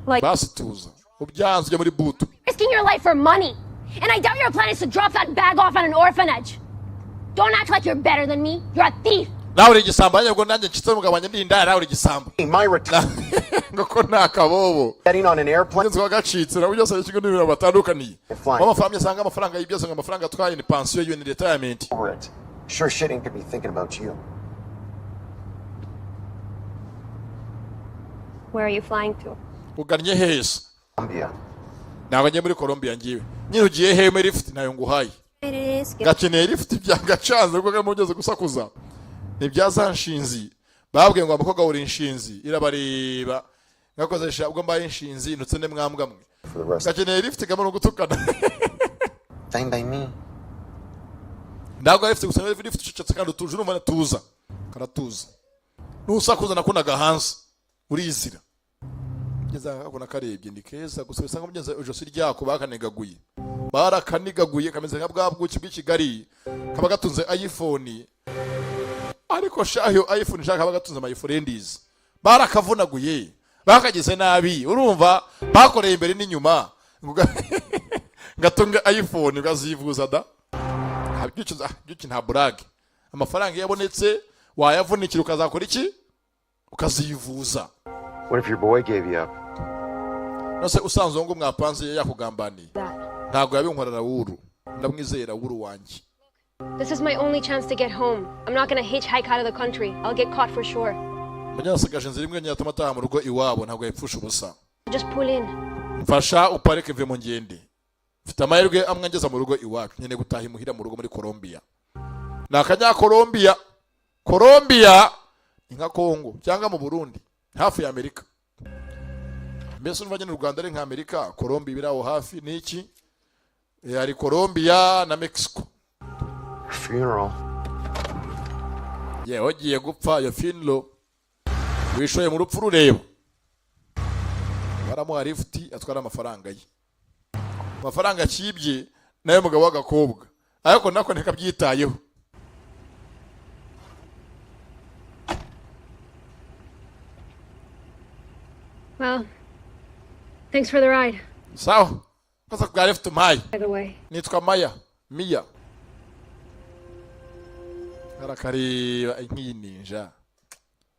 D: Like
A: Basi tuza. Ubyanze ujya muri butu.
D: risking your life for money. And I doubt your plan is to drop that bag off at an orphanage. Don't act like you're better than me. You're a thief.
A: Nawe uri gisamba nyabwo nanjye ncitse mugabanya ndinda nawe uri gisamba.
C: Hey, Myra,
A: Ngoko nakabobo.
C: getting on an airplane.
A: Nzi wagacitse na byose ikigo n'ibintu batandukaniye.
C: Flying.
A: Mama family sanga amafaranga y'ibyose amafaranga twaye ni pension yo ni retirement.
C: Over it. Sure shit ain't gonna be thinking about you.
D: Where are you flying to?
A: Ugannye hese.
C: Colombia.
A: Nawe njye muri Colombia ngiwe. Nyine ugiye heme lift nayo nguhaye.
D: It is.
A: Gakeneye lift byagacanze kuko mugeze gusakuza. Ni byazanshinzi. Babwiye ngo abakobwa uri inshinzi irabareba. Ngakoze shabwo mbaye inshinzi nutse ne mwambwa mwe.
C: For the rest.
A: Gakeneye lift gamano gutukana.
C: Fine by me.
A: Ndago lift gusana lift cicetse kandi tuje numva tuza. Karatuza. Nusakuza nakunaga hanze. Urizira. Ngeza akona karebye ndi keza gusa bisanga mugenza ujosi ryako bakanegaguye. Barakanigaguye kameze nka bwabwuki bw'Ikigali. Kaba gatunze iPhone. Ariko shayo iPhone shaka bagatunze my friends. Barakavunaguye. Bakagize nabi. Urumva bakoreye imbere n'inyuma. ngatunga iPhone ukazivuza da byuki nta brag amafaranga yabonetse wayavunikira ukazakora iki ukazivuza.
C: What if your boy gave you up?
A: Nose usanzwe ngo mwapanze yakugambaniye ntago yabinkorera wuru ndamwizera wuru wanjye.
D: This is my only chance to get home. I'm not gonna hitchhike out of the country. I'll get caught for sure.
A: Mujyasigaje nzira imwe nyatuma taha mu rugo iwabo ntabwo yapfusha ubusa.
D: Just pull in.
A: Mfasha upareke ve mu ngende. Mfite amahirwe amwe ngeza mu rugo iwacu nyene gutaha imuhira mu rugo muri Colombia. Nakanya Colombia. Colombia inka Kongo cyangwa mu Burundi hafi ya Amerika. Mbese umva mu Rwanda ari nka Amerika, Colombia biraho hafi niki? Yari Colombia na Mexico.
C: Funeral.
A: Yeah, ogiye gupfa yo funeral. Wishoye mu rupfu rureba. Baramuha lift atwara amafaranga ye. Amafaranga kibye nayo mugabo w'agakobwa. Ariko nako ntikabyitayeho.
D: Well, thanks for the ride.
A: Sawa. Kasa kwa lift mai.
D: By the way.
A: Nitwa Mia. Arakari nk'ininja.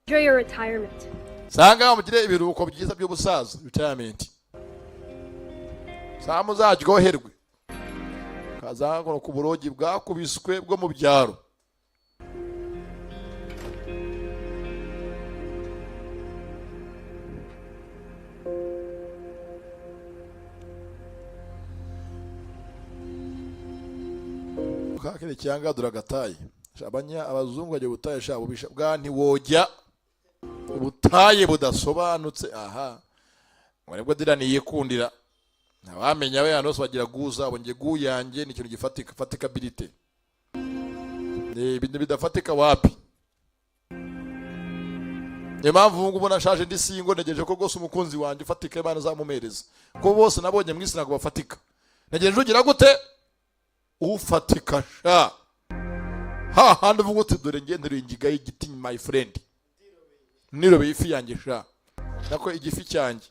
D: Enjoy your retirement.
A: Sanga mugire ibiruhuko byiza by'ubusaza, retirement. Samu zajyoherwe. Kazangoro ku burogi bwakubiswe bwo mu byaro. Kakere cyanga duragataye. Shabanya abazungu baje butaye shabo bwa ntiwojya ubutaye budasobanutse aha. Mwarebwo diraniye kundira. Nabamenya we hano bagira guza bonge guyange ni kintu gifatika fatikability. Ibintu bidafatika wapi? Impamvu ngo ubona shaje ndi singo negeje ko gose umukunzi wanje ufatika Imana zamumereza. Ko bose nabonye mwisi nago bafatika. Negeje ugira gute? Ufatika sha. Ha handi vuga uti dore ngendere ingiga y'igiti my friend. Nirobe ifi yanjye sha. Nako igifi cyanjye.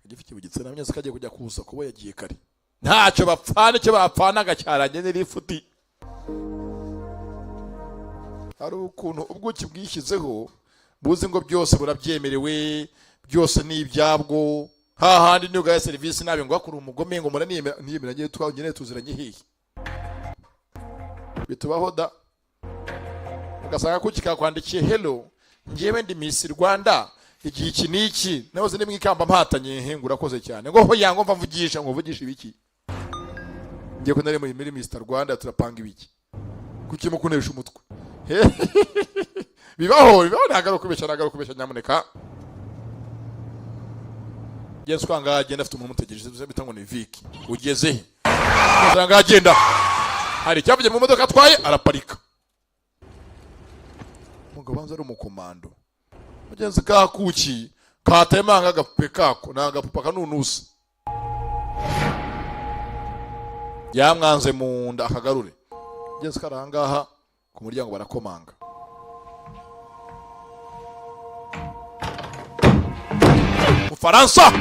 A: Igifi kibugitse namye zikagiye kujya kuza kubo yagiye kare. Ntacyo bapfana cyo bapfana gacyaranye n'irifuti. Hari ukuntu ubwo kibwishyizeho buzi ngo byose burabyemerewe byose ni ibyabwo. Ha handi niyo gaya service nabe ngo akuru umugome ngo mura niyemera ngiye twanyene tuziranye hihi. Bitubaho da. Ugasanga ko kikakwandikiye hello ngiyewe ndi Miss Rwanda iki iki niki nahoze nimwe ikamba mpatanye hengura koze cyane ngo hoya ngo mvugisha ngo mvugisha ibiki. Ngiye ko nari muri Mr Rwanda turapanga ibiki. Kuki mu kunesha umutwe. Bibaho nagaruka nyamuneka. Yesu kwanga agenda afite umuntu mutegereje bitango ni Viki. Ugeze he? Nzanga agenda. Hari cyavuye mu modoka atwaye araparika. Mugabo banza ari umukomando. Mugenzi ka kuki katemanga gapupe kako nagapupa kanunusa. Yamwanze mu nda akagarure. Mugenzi karangaha ku muryango barakomanga. Faransa.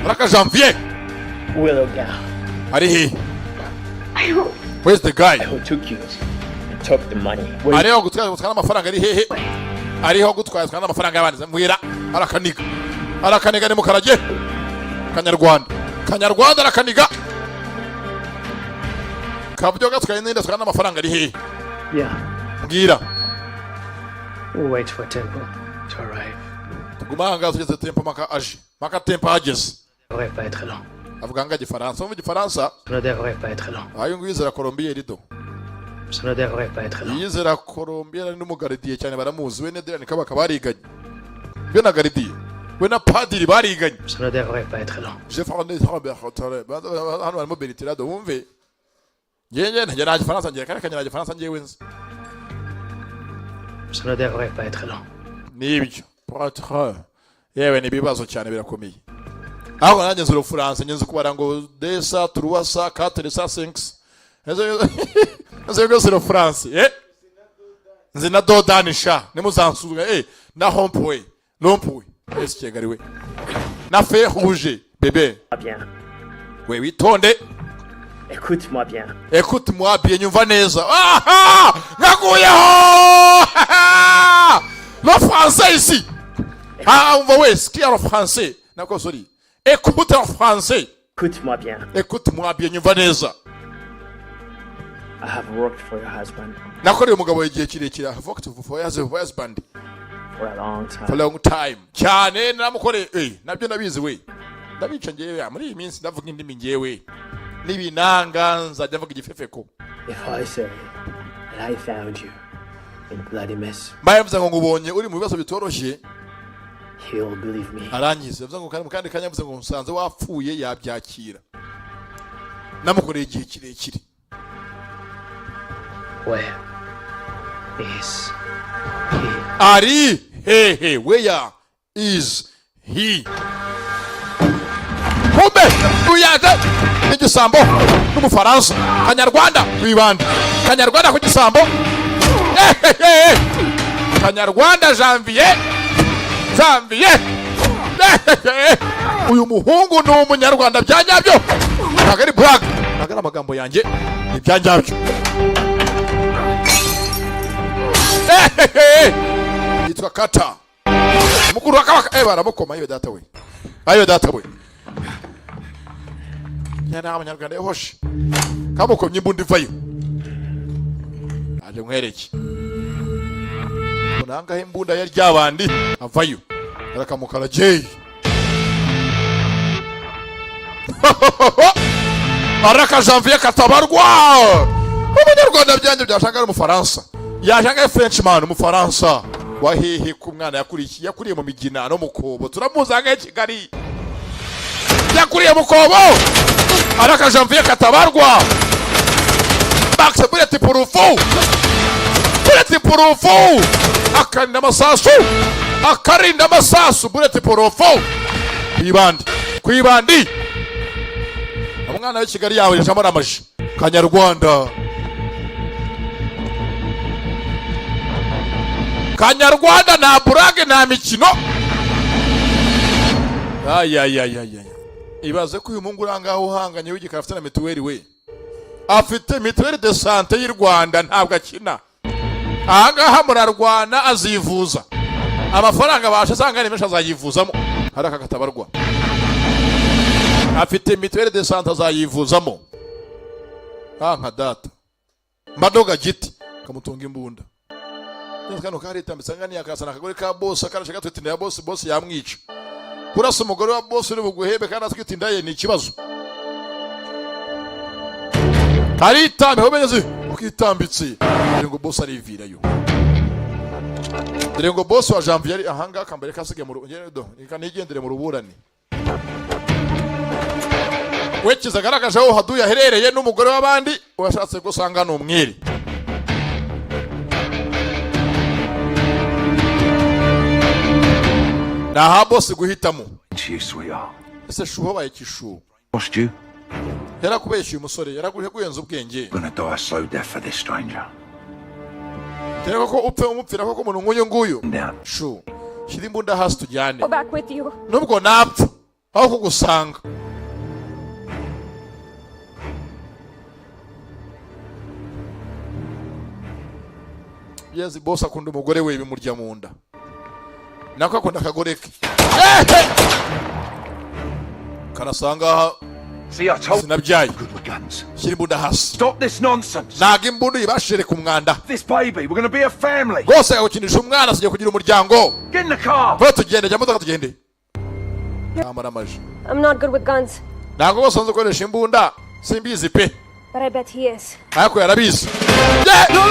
A: Raka Janvier.
E: Willow gal.
A: Ari he? Where's the guy?
E: Who took you and took the money?
A: Ariho gutwara amafaranga ari hehe? Ariho gutwara amafaranga y'abandi mwira arakaniga ni mukarage. Kanyarwanda arakaniga. Kabyo gatwaye ninde twara amafaranga ari hehe?
E: Yeah.
A: Mbwira.
E: We'll wait for Tempo to arrive.
A: Tugumanga tugeze Tempo maka Tempo ageze.
E: Ça devrait pas être long.
A: Avuga nga Gifaransa mu Gifaransa.
E: Ça ne devrait pas être long.
A: Ayo ngwizera Colombia rido.
E: Ça ne devrait pas être long.
A: Yizera Colombia ni n'umugaridiye cyane baramuzi we Nederland kabaka bariganye. Be na garidiye. We na padiri bariganye.
E: Ça ne devrait pas être long.
A: Je fais des Robert Hotel. Hano barimo Beritirado wumve. Ngenye ntajya na Gifaransa ngiye kare kanyara Gifaransa ngiye wenze.
E: Ça ne devrait pas être long.
A: Nibyo. Patron. Yewe ni bibazo cyane birakomeye. Aho nanjye nzuro France nyenze kubara ngo desa truasa 4 5. Nze ngo zero France nze na dodanisha nemuzansuga na hompoe ese kigariwe na fer rouge bebe
E: bien.
A: we witonde.
E: Écoute-moi bien.
A: Écoute-moi bien, nyumva neza. Aha! Naguyeho! Le français ici. Ah, on va voir ce qu'il y a en français. D'accord, sorry. Écoute en français.
E: Écoute-moi bien.
A: Écoute-moi bien, nyumva neza.
E: I have worked for your husband
A: Nakoreye umugabo igihe kirekire. I have worked for your husband
E: for a long time.
A: for a long time. Cyane namukoreye, nabyo nabizi we. Ndabica ngewe muri iyi minsi ndavuga indimi ngewe. Nibinanga nzajya mvuga igifefeko.
E: If I say that I found you in bloody mess,
A: Mbaye ngo ngubonye uri mu bibazo bitoroshye.
E: he'll believe me.
A: Arangize yavuze ngo kandi kanya yavuze ngo nsanze wapfuye yabyakira. Namukoreye igihe kirekire.
E: Where is he?
A: Ari hehe, where is he? Kumbe uyaje igisambo n'umufaransa Kanyarwanda kwibanda Kanyarwanda ku gisambo Kanyarwanda Janvier uyu muhungu ni umunyarwanda byanyabyo nagari brag nagara amagambo yanjye ni byanyabyo yitwa Kata mukuru wakabaka baramukoma iyo data we ayo data we yana abanyarwanda yehoshe kamukomye imbundi vayo aje nkwereke unanga imbunda ya ryabandi avayo arakamukara jey Baraka Janvier Katabarwa umunyarwanda byanje byashanga mu Faransa yashanga Frenchman mu Faransa wahehe ku mwana yakuriye mu Migina no mu Kobo turamuzanga Kigali yakuriye mu Kobo Baraka Janvier Katabarwa Max Bullet Purufu akarinda masasu Bullet Purufu kwibandi umwana wa Kigali yawe yashamara amaji Kanyarwanda na burage na mikino ibaze ko uyu mungu urangaho uhanganye w'igikara afite na mituweli we afite mituweli de sante y'u Rwanda ntabwo akina ahangaha murarwana azivuza amafaranga basha sanga ni menshi azayivuzamo haraka Katabarwa afite mituweli de sante azayivuzamo nka data Madoga Giti kamutunga imbunda kano karitambitse ngani yakasana akagore ka boss akarashaka twitinde ya boss yamwica kurasa umugore wa boss uri buguhebe kandi atwitinda ye ni ikibazo karitambe hobeneze ukitambitse ngo boss arivirayo dore ngo boss wa Janvier ahanga akambere kasige mu rugendo ikanigendere mu ruburane wekiza garagaje aho haduya herereye n'umugore w'abandi washatse gusanga no umwiri Naha boss guhitamo.
H: You, sweetheart.
A: Ese shuho baye kishu.
H: Lost you?
A: Yara kubeshya umusore, yara guhenza ubwenge.
H: Gonna die a slow death for this stranger.
A: Tereko ko upfe umupfira ko umuntu nguyu nguyu.
H: Down.
A: Shu. Shiri imbunda hasi tujyane.
D: Go back with you.
A: Nubwo napfa aho kugusanga. Yezi boss akunda umugore we bimurya mu nda. Nako akunda akagore ke. Karasanga
H: See, I told
A: sinabyaye.
H: you good with guns.
A: Shiri imbunda hasi.
H: Stop this nonsense.
A: Naga imbunda ibashire ku mwanda.
H: This baby, we're gonna be a family.
A: Gose yagukinisha umwana asije kugira umuryango.
H: Get in the car.
A: Bwo tugende jya modoka tugende. Amara amaji.
D: I'm not good with guns,
A: Ntabwo basanze gukoresha imbunda simbizi pe.
D: but I bet he is.
A: Ariko yarabizi. No.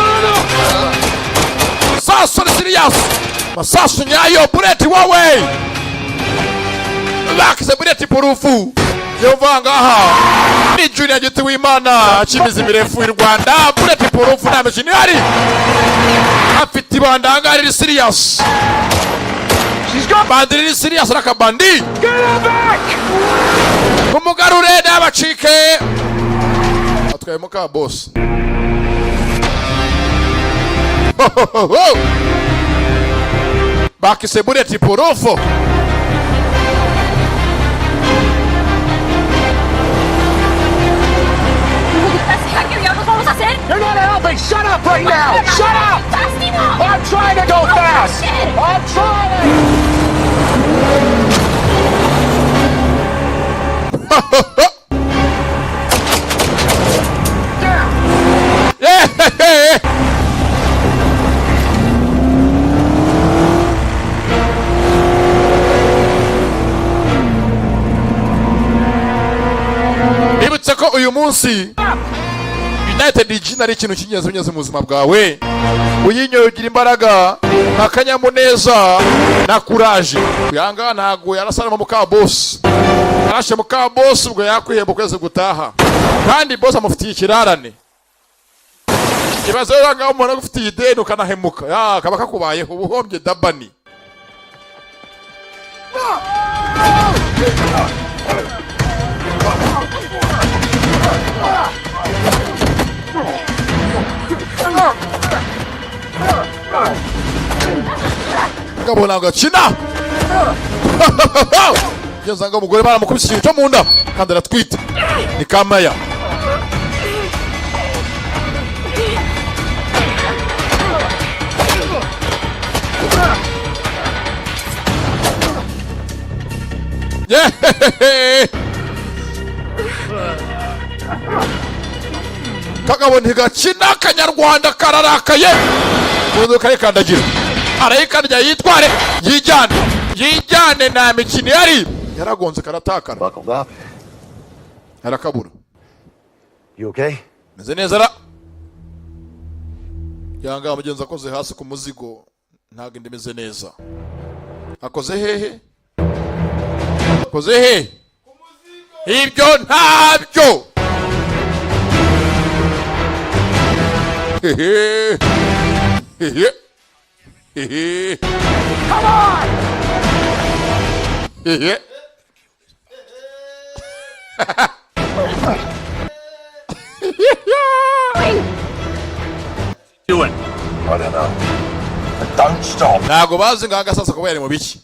A: Masasu ni serious. Masasu nyayo bullet wawe. Bakize bullet purufu. Yovanga aha. Ni Junior Giti w'Imana chimizi mirefu y'u Rwanda bullet purufu na missionary. Afite ibanda ngari serious.
H: She's got
A: Bandiri serious rakabandi.
H: Get her back!
A: Kumugarure n'abacike. Atwaye muka boss. Bakise bullet purufu. Bibutse ko uyu munsi United Gin ari ikintu cy'ingenzi unyuze mu buzima bwawe. Uyinyoye ugira imbaraga, akanyamuneza na courage. Yanga ntago yarasana mu ka boss. Yarashe mu ka boss ubwo yakwihemba kweze gutaha. Kandi boss amufitiye ikirarane. Kibazo yanga umuntu agufitiye ideni ukanahemuka. Ya kaba kakubayeho ubuhombye dabani. Ngabona ngakina. Yazanga umugore baramukubise cyo mu nda kandi aratwita. Ni Kamaya. Kagabo ntigakina Kanyarwanda kararakaye. Muzo kare kandagira. Arayikarya yitware yijyane na mikino yari yaragonze karatakara.
C: Buckled up.
A: Arakabura.
C: You okay?
A: Meze neza ra. Yanga mugenzi akoze hasi ku muzigo ntago ndimeze neza. Akoze hehe? Akoze hehe? Ibyo ntabyo. Hehe. Hehe. Hehe. Come on. Hehe.
H: Doing?
C: I don't know. But don't stop.
A: Nago bazi nganga sasa ko yari mu biki.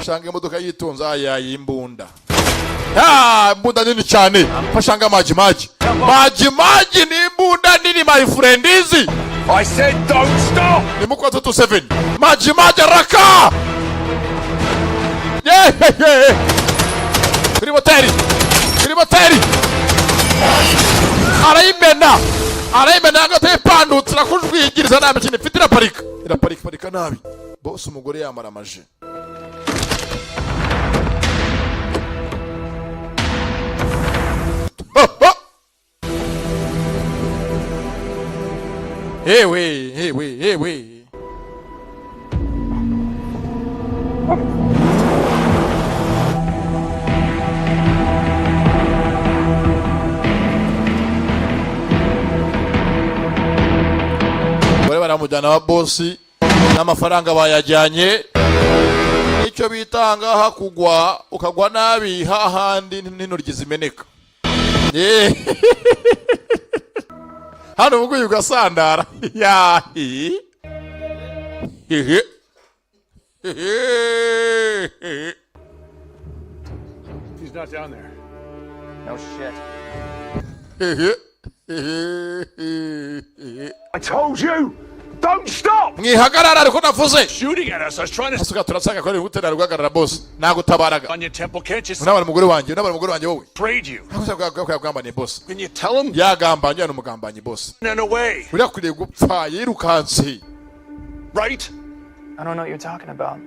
A: Ashanga imodoka yitonze yayimbunda. Imbunda nini cyane. Fashanga maji ni imbunda nini my friend izi.
H: I said don't stop!
A: Ni mukwa 27. Maji raka. Yeah. Kriboteri. Arayimena ngate pandu turakujwigiriza nabi cyane fitira parika. Iraparika nabi. Boss umugore yamara amaje. Hey we. Bore baramujyana wa boss n'amafaranga bayajyanye. Icyo bitanga hakugwa ukagwa nabi hahandi n'intoryi zimeneka. Hano ubwo yugasandara. Yahi.
H: He's not down there.
F: No shit.
H: I told you! Don't stop!
A: Mwihagarara ariko navuze.
H: Shooting at us. I was trying to
A: Asuka turasanga ko gutera rugagarara boss. Nagutabaraga.
H: on your temple. Can't you see?
A: Unabara umugore wanjye wowe.
H: Afraid you.
A: Akugambanye boss.
H: Can you tell him?
A: Yagambanye n'umugambanye boss.
H: In a way.
A: Uriya kuriye gupfa yirukanse.
H: Right?
F: I don't know what you're talking about.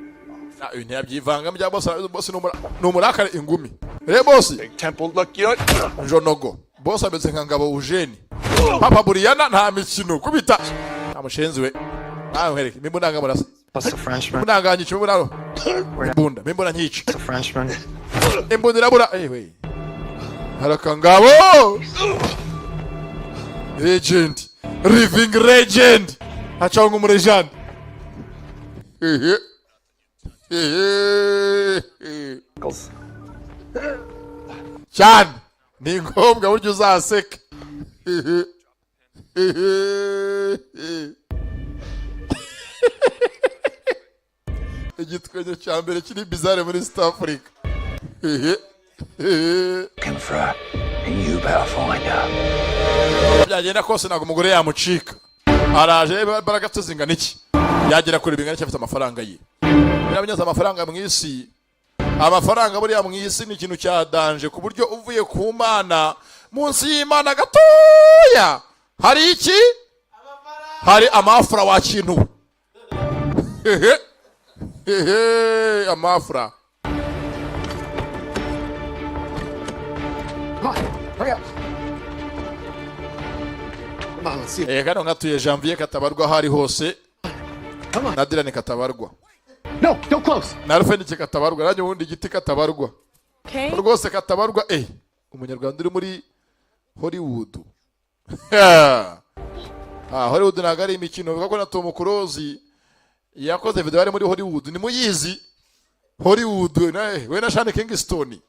A: Ntiyabyivanga bya boss n'umurakare ingumi. Re boss.
H: Big temple. Look, you know.
A: Jonogo. Boss ameze nka ngabo Eugene. Papa Buriyana nta mikino kubita. Amushenzi we. Nawe nkereke mimbunanga murasa.
F: What's the Frenchman?
A: Mimbunanga nyica mimbunaro. Mimbuna nyica.
F: What's the Frenchman?
A: Imbundira bura. We. Haraka ngabo. Legend. Living legend. Acha ngo murejana. Chan. Ni ngombwa buryo uzaseka. Igitwenyo cya mbere kiri bizarre muri South Africa.
C: Looking for her, and you better find her.
A: Byagenda kose nago umugore yamucika. Araje baragafite zingana iki. Yagera kuri bingana cyafite amafaranga ye. Birabinyaza amafaranga mu isi. amafaranga buriya mu isi ni ikintu cya danje ku buryo uvuye ku mana munsi y'Imana gatoya hari iki hari amafra wakintu amafra kano ngatuye Janvier katabarwa hari hose na Dylan katabarwa
E: No, don't close.
A: na Alfred katabarwa nanjye ubundi igiti katabarwa rwose katabarwa umunyarwanda uri muri Hollywood Hollywood ntabwo ari imikino bivuga ko na Tom Cruise yakoze video ari muri Hollywood ni muyizi Hollywood we na Sean Kingston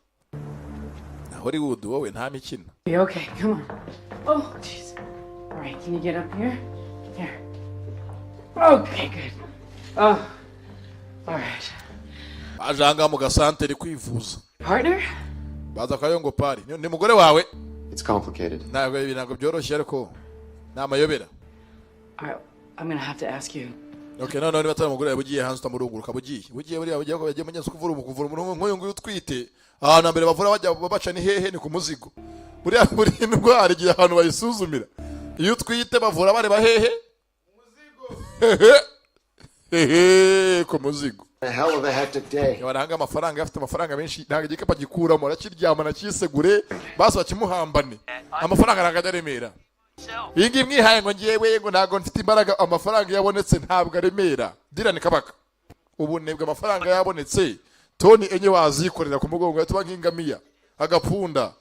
A: Hollywood wowe nta mikino.
I: Okay, come on. Oh, jeez. All right, can you get up here? Here. Okay, good. Oh, all right.
A: Ajanga mu gasantere kwivuza.
I: Partner?
A: Baza kayongo pari. Ni mugore wawe?
J: It's complicated.
A: Ntabwo byoroshye ariko namayobera.
I: All right, I'm going to have to ask you.
A: Okay, no, niba atari umugore yabugiye hanze utamuruguruka bugiye buriya bagiye ko bagiye munyenze kuvura umuntu nk'uyu nguyu utwite ahantu mbere bavura bajya babaca ni hehe ni ku muzigo buriya buri indwara igiye ahantu bayisuzumira iyo utwite bavura bareba hehe ku muzigo.
J: A hell of a hectic day.
A: Baranga amafaranga afite amafaranga menshi ntago igikapu gikuramo arakiryama nakisegure basi bakimuhambane amafaranga ntagaremera Ingi mwihaye ngo ngiyewe ngo ntago mfite imbaraga amafaranga yabonetse ntabwo aremera Dylan Kabaka ubunebwe amafaranga yabonetse toni enye wazikorera ku mugongo yatuba nk'ingamiya agapunda.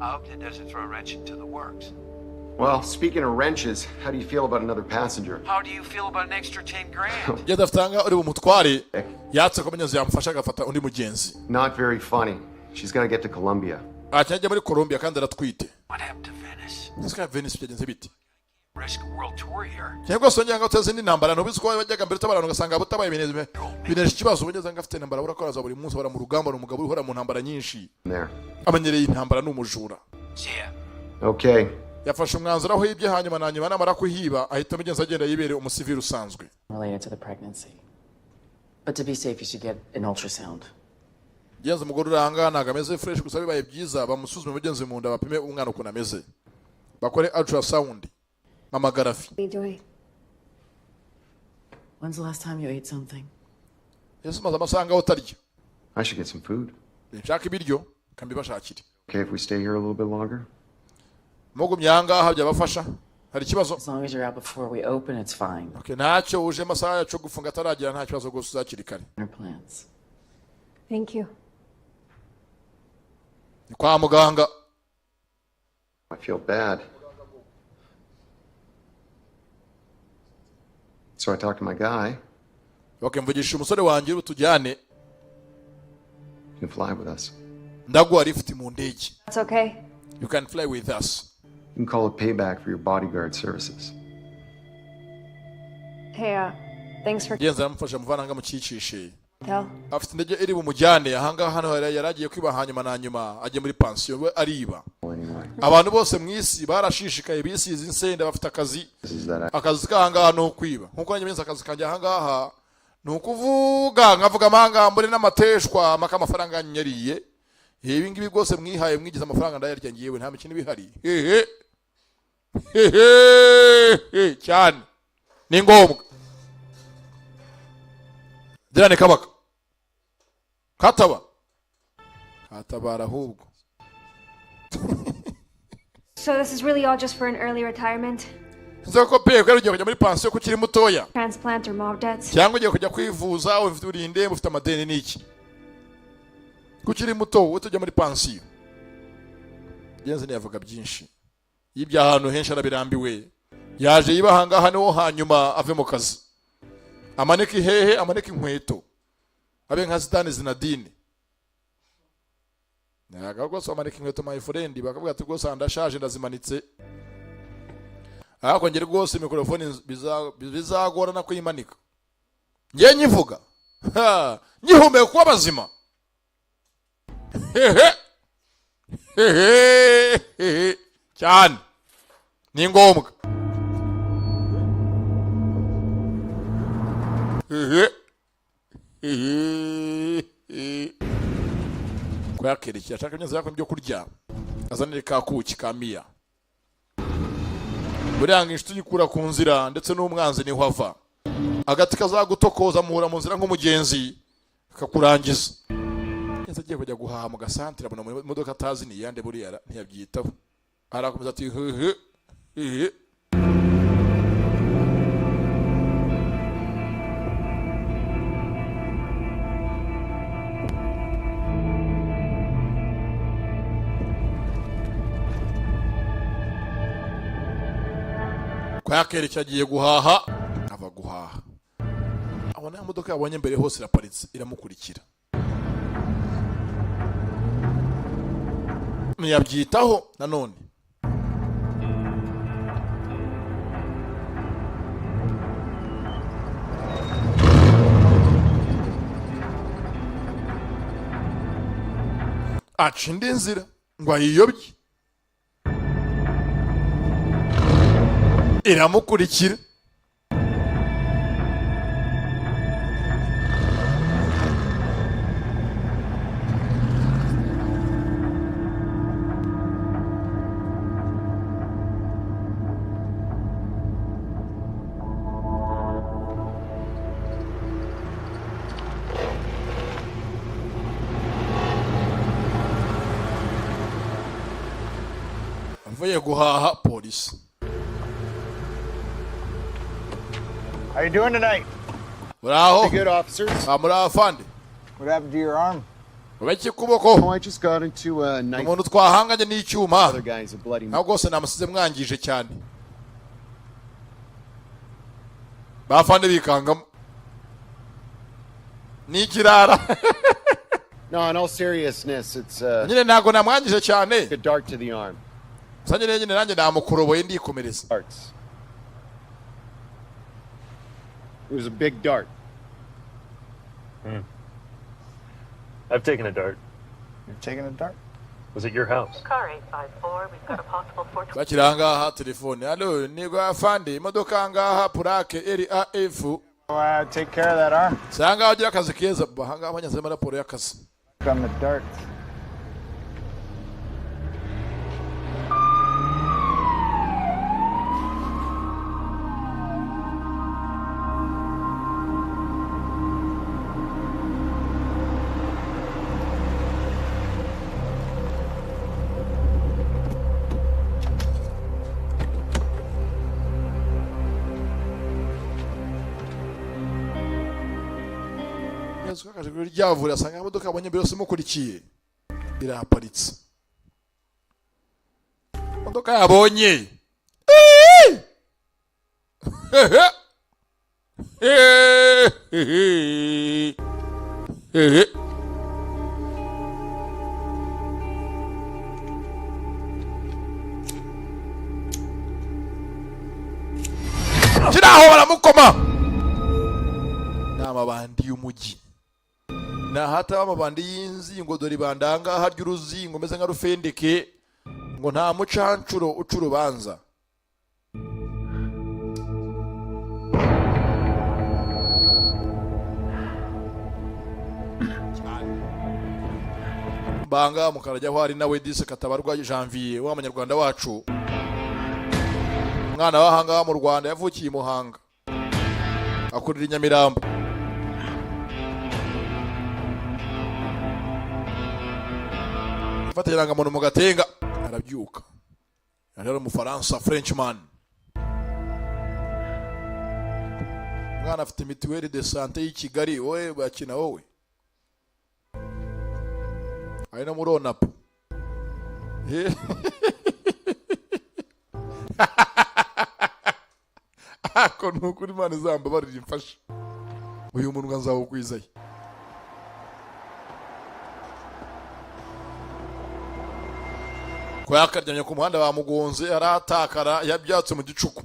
C: I hope that doesn't throw a wrench into the works.
J: Well, speaking of wrenches, how do you feel about another passenger?
C: How do you feel about an extra 10 grand?
A: Yenda ftanga uri bumutware yatse ko menyezo yamufasha agafata undi mugenzi.
J: Not very funny. She's going to get to Colombia.
A: Akajya muri Colombia kandi aratwite.
C: What happened to Venice?
A: Sika Venice byagenze biti.
C: Risk world tour here.
A: Cyangwa sonye ngo teze n'intambara no biziko bajyaga mbere tabarano gasanga butabaye bineje ikibazo bugeze ngafite intambara burakoraza buri munsi bara mu rugamba no mugabo uhora mu ntambara nyinshi.
J: There.
A: Amanyereye intambara n'umujura.
C: Yeah.
J: Okay.
A: Yafashe umwanzuro aho ibye hanyuma nanyuma namara kuhiba ahita mugenza agenda yibere umusivili usanzwe.
I: Related to the pregnancy. But to be safe, you should get an ultrasound.
A: Yenze umugore uranga nagameze fresh gusa bibaye byiza bamusuzume mugenzi mu nda bapime umwana uko nameze. Bakore ultrasound. Mama Garafi.
D: What are you doing?
I: When's the last time you ate something?
A: Yesu maze amasanga utarya.
J: I should get some food.
A: Nshaka ibiryo kambibashakire.
J: Okay, if we stay here a little bit longer?
A: Mugumye aha habya bafasha. Hari kibazo?
I: As long as you're out before we open, it's fine.
A: Okay, ntacyo uje masaha yacu gufunga ataragira nta kibazo gose uzakiri kare.
I: Our plans.
D: Thank you.
A: Ni kwa muganga.
J: I feel bad. So I talked to my guy.
A: Okay, mvugisha umusore wanjye utujyane.
J: You can fly with us.
A: Ndaguha lift mu ndege.
D: That's okay.
A: You can fly with us.
J: You can call it payback for your bodyguard services.
D: Hey, thanks for
A: Yenze amufasha muvananga mukicishe.
D: tell.
A: Afite indege iri bumujyane ahanga hano yaragiye kwiba hanyuma na nyuma ajye muri pension we ariba.
J: Anyway,
A: Abantu bose mwisi barashishikaye bisize insenda bafite akazi.
J: this is that.
A: Akazi kahanga no kwiba. Nkuko nanjye menza akazi kanje ahanga nukuvuga nkavuga amahanga muri n'amateshwa maka amafaranga nyariye. Ibi ngibi rwose mwihaye mwigize amafaranga ndayarya ngiyewe nta mikino bihari. Cyane. Ni ngombwa. Dylan Kabaka. Katabara ahubwo.
D: So this is really all just for an early retirement?
A: Nzako pe ko ugiye kujya muri pension ko kiri mutoya.
D: Transplant or mob debts?
A: Cyangwa ugiye kujya kwivuza ufite urinde ufite amadeni niki. Kukiri muto utujya muri pension. Yenze ni yavuga byinshi. Yibya ahantu henshi arabirambiwe. Yaje yibahanga hano hanyuma ave mu kazi. Amaneki hehe amaneki inkweto. Abe nka Zidane Zinedine. Naga rwose amaneki inkweto my friend bakavuga ati rwose andashaje ndazimanitse. Akongera rwose mikrofone bizagorana kuyimanika. Ngiye nyivuga. Nyihumeka kwa bazima. Cyane. Ni ngombwa. ko yakerekeye ashaka imyenda yakora ibyo kurya azanire ka kuki ka Mia buranga inshuti yikura ku nzira ndetse n'umwanzi niho ava agati kazagutokoza muhura mu nzira nk'umugenzi kakurangiza yese agiye kujya guhaha mu gasantere abona mu modoka atazi ni yande buriya ntiyabyitaho arakomeza ati hehe kwa yakerekeye agiye guhaha ava guhaha abona ya modoka yabonye mbere hose iraparitse iramukurikira ntiyabyitaho nanone aca indi nzira ngo ayiyobye iramukurikira avuye guhaha polisi.
K: How you doing tonight?
A: Bravo.
K: Good officers.
A: Bravo, Fandi.
K: What happened to your arm?
A: Ubeki kuboko.
J: Oh, I just got into a knife.
A: Umuntu twahanganye n'icyuma.
J: Other guys a bloody.
A: Naho gose namusize mwangije cyane. Bafande bikangamo. Nikirara.
J: No, in all seriousness, it's
A: nyine nago namwangije cyane.
J: a dart to the arm.
A: Sanye nyine nanjye namukuroboye ndikomereza.
J: Darts. It was a big dart.
L: I've taken a dart.
K: You've taken a dart?
L: Was it your house?
M: Car 854, we've got a possible 420.
A: Bakiranga ha telefone. Allo, nigo afande imodoka ngaha purake RAF.
K: Take care of that arm.
A: Sanga wagira akazi keza bahanga abanyaze raporo y'akazi.
K: From the darts.
A: Akaje ryavura asanga imodoka abonye mbere yose mukurikiye iraparitse. Imodoka yabonye kiraho baramukoma n'amabandi y'umujyi na hata amabandi y'inzingo dore bandanga harya uruzingo meze nka rufendeke ngo nta mucancuro ucurubanza. Banga mukarajya aho hari nawe dise Katabarwa Janvier w'amanyarwanda wacu umwana wahanga mu Rwanda yavukiye Muhanga akurira Nyamirambo. Fatiranga muntu mugatenga arabyuka yari mu Faransa Frenchman. Mwana afite mituweli de santé y'Ikigali wowe bakina wowe ari no murona po ako nukuri Imana izamba barira imfasha uyu muntu nganzawugwizaye. Kwa yakaryamye ku muhanda bamugonze aratakara yabyatse mu gicuku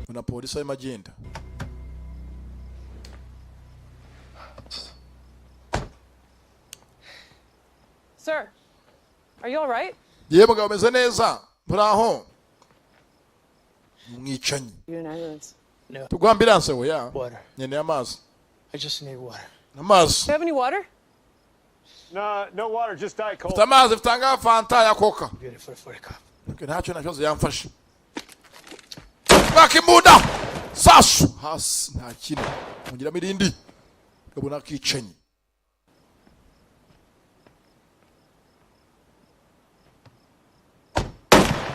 A: na polisi arimo agenda.
N: Sir, are you all right?
A: Ye mugabo meze neza muraho mwicanyi.
N: You an ambulance?
K: No.
A: Tugwa ambulance we ya.
K: Water.
A: Nyene amazi.
K: I just need water.
A: Amazi.
N: Do you have any water?
K: No water, just Diet Coke.
A: Tamazi vitanga fanta ya coca.
K: Get it for the cup.
A: Okay, ntacyo nakibazo yamfashe. Bakimuda. Sasu hasi nta kintu. Mungira mirindi. Gabona kicenyi.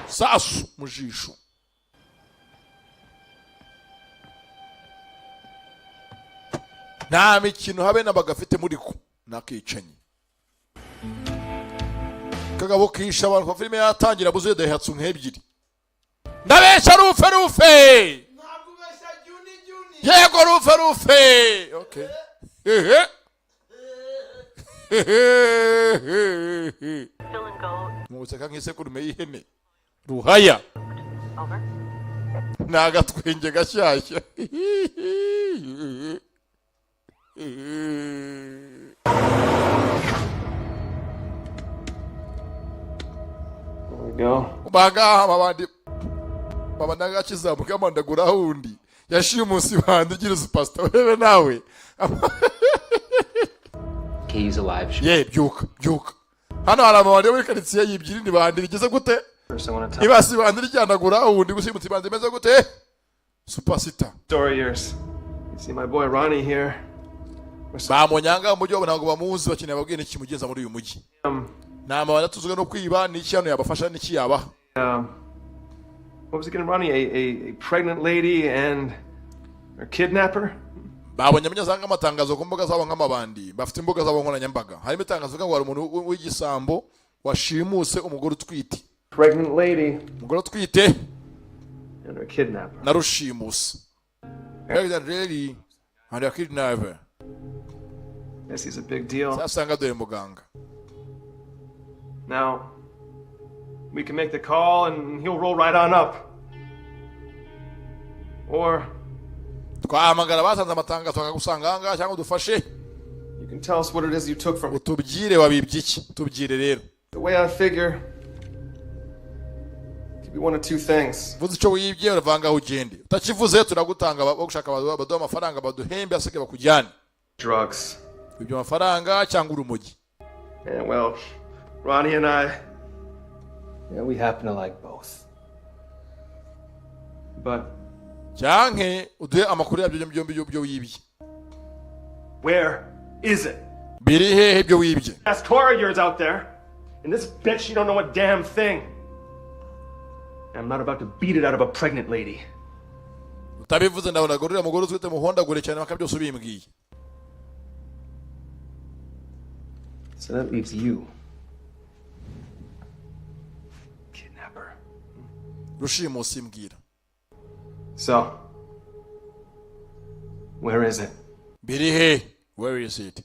A: Sasu mujisho. Nta mikino habe n'abagafite muri ko nakicenyi. Kagabo kisha abantu filime yatangira buzuye dahatsu nk'ebyiri. Ndabesha rufe. Yego rufe. Okay. Museka nk'isekurume y'ihene. Ruhaya. Nagatwenge gashyashya. Baga babandi babanaga kizamuka amandagura hundi yashimusi bandi ugira superstar wewe nawe.
E: He's alive.
A: Byuka hano hari abandi muri karitsiye yibyiri ni bandi bigeze gute ibasi bandi ryandagura hundi gusimutse bandi meze gute superstar.
O: Story yours. You see my boy Ronnie here.
A: Bamonyanga umujyi wabo ntabwo bamuzi bakeneye ababwiye n'iki mugenza muri uyu mujyi. Nama baratuzwe no kwiba n'iki hano yabafasha n'iki yaba.
O: What was it again, Ronnie? A pregnant lady and a kidnapper?
A: Babonye amanyazanga amatangazo ku mbuga zabo nk'amabandi bafite imbuga zabo nkoranyambaga. Harimo itangazo ngo hari umuntu w'igisambo washimuse umugore utwite.
O: Pregnant lady.
A: Umugore utwite
O: and a kidnapper.
A: Narushimuse. Pregnant lady and a kidnapper.
O: Yes, he's a big deal.
A: Sasanga dore muganga.
O: Now, we can make the call and he'll roll right on up. Or
A: twahamagara basanze amatangazo akagusanga hanga cyangwa dufashe.
O: You can tell us what it is you took from.
A: Utubwire wabibye iki? Tubwire rero.
O: The way I figure could be one of two things.
A: Vuze cyo wibye uravanga ugende. Utakivuze turagutanga bagushaka baduha amafaranga baduhembe aseke bakujyane.
O: Drugs.
A: Ibyo amafaranga cyangwa urumogi.
O: Yeah, well, Ronnie and I,
E: we happen to like both.
O: But
A: cyanke uduhe amakuru yabyo byo wibye.
O: Where is it?
A: Biri hehe byo wibye?
O: That's Cora yours out there. And this bitch, she don't know a damn thing. And I'm not about to beat it out of a pregnant lady.
A: Utabivuze ndabona gorira mugore uzwite muhondagure cyane bakabyose ubimbwiye.
E: So that leaves you.
O: Kidnapper.
A: Rushimusi mbwira.
O: So, where is it?
A: Biri he? Where is it?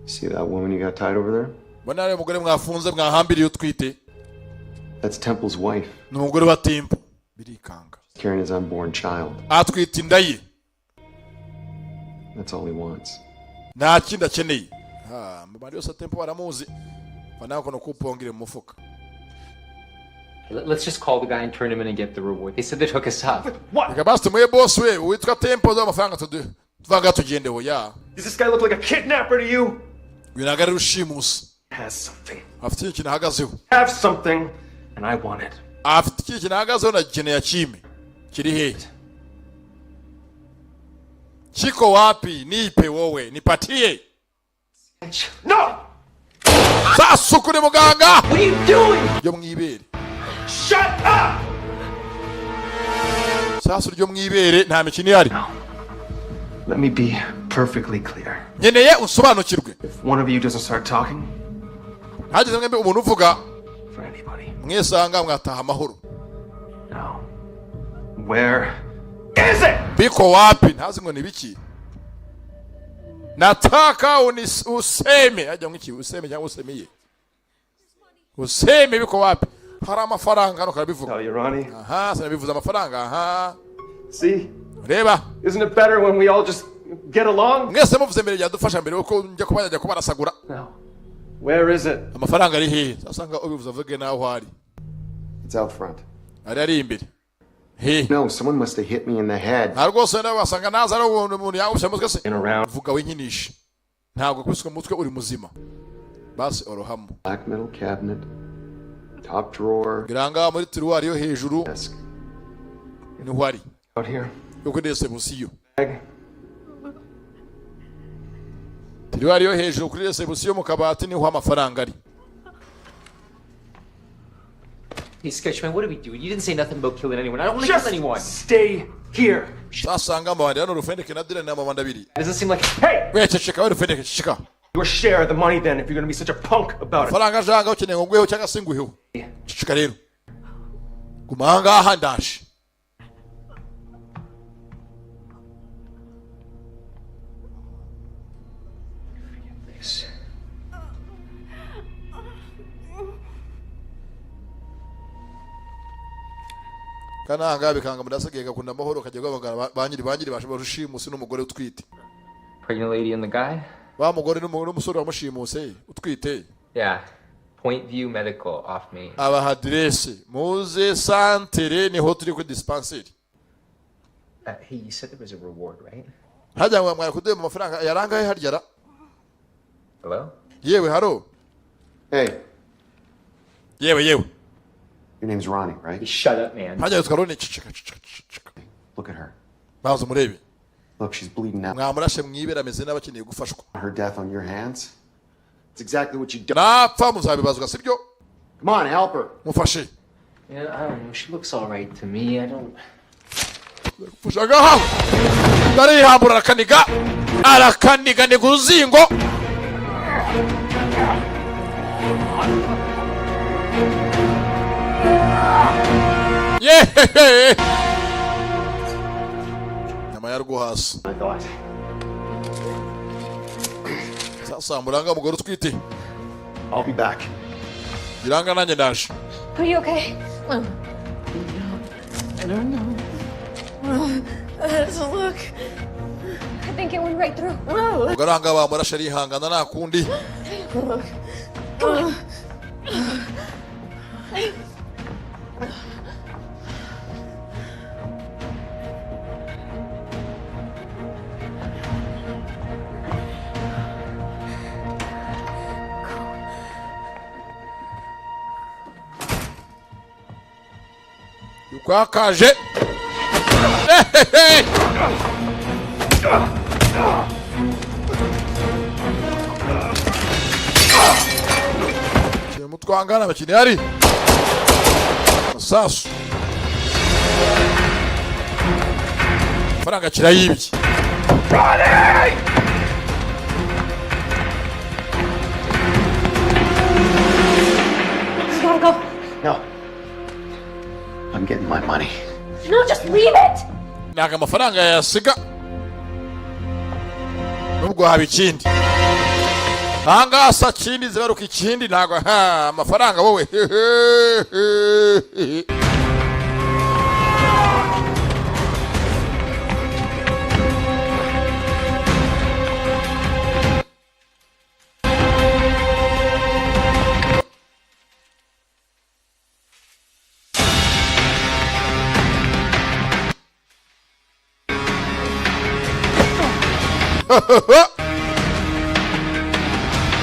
J: See that woman you got tied over there?
A: Bana mugore mwafunze mwahambiriye utwite.
J: That's Temple's wife.
A: N'umugore wa Temple. Birikanga.
J: Carrying his unborn child.
A: Atwite indaye.
J: That's all he wants.
A: Nta kindi akeneye. Mbabandi yose Temple baramuzi. Banako no kupongire mu mufuka.
E: Let's just call the guy and turn him in and get the reward. They said they took us up.
O: What?
A: Ikabasta mwe boss we witwa Temple zo amafaranga tuvanga tugende ho ya.
O: Does this guy look like a kidnapper to you?
A: Winagara rushimusi.
O: Has something.
A: Afite ikintu ahagazeho.
O: Have something and I want it.
A: Afite ikintu ahagazeho na gene ya chime. Kiri he? Chiko wapi? Nipe wowe, nipatie.
O: No!
A: Sasuku ni muganga.
O: What are you doing?
A: Yo mwibere.
O: Shut up!
A: Sasu ryo mwibere nta mikino yari.
O: Let me be perfectly clear.
A: Nyeneye unsobanukirwe.
O: If one of you doesn't start talking,
A: hagize mwembe umuntu uvuga
O: for anybody.
A: Mwesanga mwataha amahoro.
O: No. Where is it?
A: Biko wapi? Ntazi ngo nibiki. Nataka useme. Ajya mwiki useme cyangwa usemiye. Useme biko wapi? Hari amafaranga no karabivuga.
O: Tell you, Ronnie.
A: Aha, sinabivuza amafaranga. Aha.
O: See?
A: Reba.
O: Isn't it better when we all just get along?
A: Mwese muvuze mbere yadufasha mbere uko njya kubajya kubarasagura.
O: No. Where is it?
A: Amafaranga ari he? Sasanga ubivuza vuge naho hari.
J: It's out front.
A: Ari imbere.
J: No, someone must have hit me in the head.
A: Rwose nawe wasanga naza ari umuntu yagusha mutwe se.
J: In around.
A: Vuga winyinisha. Ntabwo kwiswe mutwe uri muzima. Basi orohamo.
J: Black metal cabinet. Top drawer.
A: Giranga muri tiruwari yo hejuru. Ni wari.
J: Out here.
A: Yuko ndese busiyo. Tiruwari yo hejuru kuri ndese busiyo mu kabati niho amafaranga ari.
E: Hey, Sketchman, what are we doing? You didn't say nothing about killing anyone. I don't want to kill anyone.
O: Stay here.
A: Sasanga mabandi hano rufendeke na dire na mabandi abiri.
O: Doesn't seem like. Hey!
A: Weche cheka rufendeke chika.
O: Your share of the money then if you're going to be such a punk about it.
A: Faranga janga ukeneye ngo ngweho cyangwa singuheho. Chika rero. Kumanga handash. Kananga bikanga mudasage gakunda amahoro kajye gwabagara banyiri bashimusi n'umugore utwite.
E: Pregnant lady and the guy?
A: Wa mugore n'umusore wamushimuse utwite.
E: Yeah. Point View Medical off me.
A: Aba adresse muze santere niho turi ku dispensary.
E: Hey, you said there was a reward, right?
A: Hajya ngo mwara kuduha amafaranga yaranga haryara.
E: Hello?
A: Yewe haro.
J: Hey.
A: Yewe.
J: Your name's Ronnie, right?
E: Shut up, man.
A: Hajya twarone
J: Look at her.
A: Bazo murebe.
J: Look, she's bleeding out.
A: Mwamurashe mwibera meze n'abakeneye gufashwa.
J: Her death on your hands. It's exactly what you do.
A: Napfa muzabibazwa sibyo?
J: Come on, help her.
A: Mufashe.
E: Yeah, I don't know. She looks all right to me. I don't.
A: Fushaga hawo. Dari hambura arakaniga ni guzingo. Yeah. Nyama yarwo hasi. Sasa muranga mugore utwite.
J: I'll be back.
A: Giranga nanye ndaje.
D: Are you okay?
N: I don't know. How does it look?
D: I think it went right through.
A: Mugaranga bamurashe rihangana nakundi. Yukwakaje. Mutwangana bakini ari. Sasu. Faranga kirayibye.
D: You gotta go.
J: No. I'm getting my money.
D: No, just leave it.
A: Naga amafaranga yasiga. Nubwo haba ikindi. Hanga sa kindi zibaruka ikindi nago amafaranga wowe.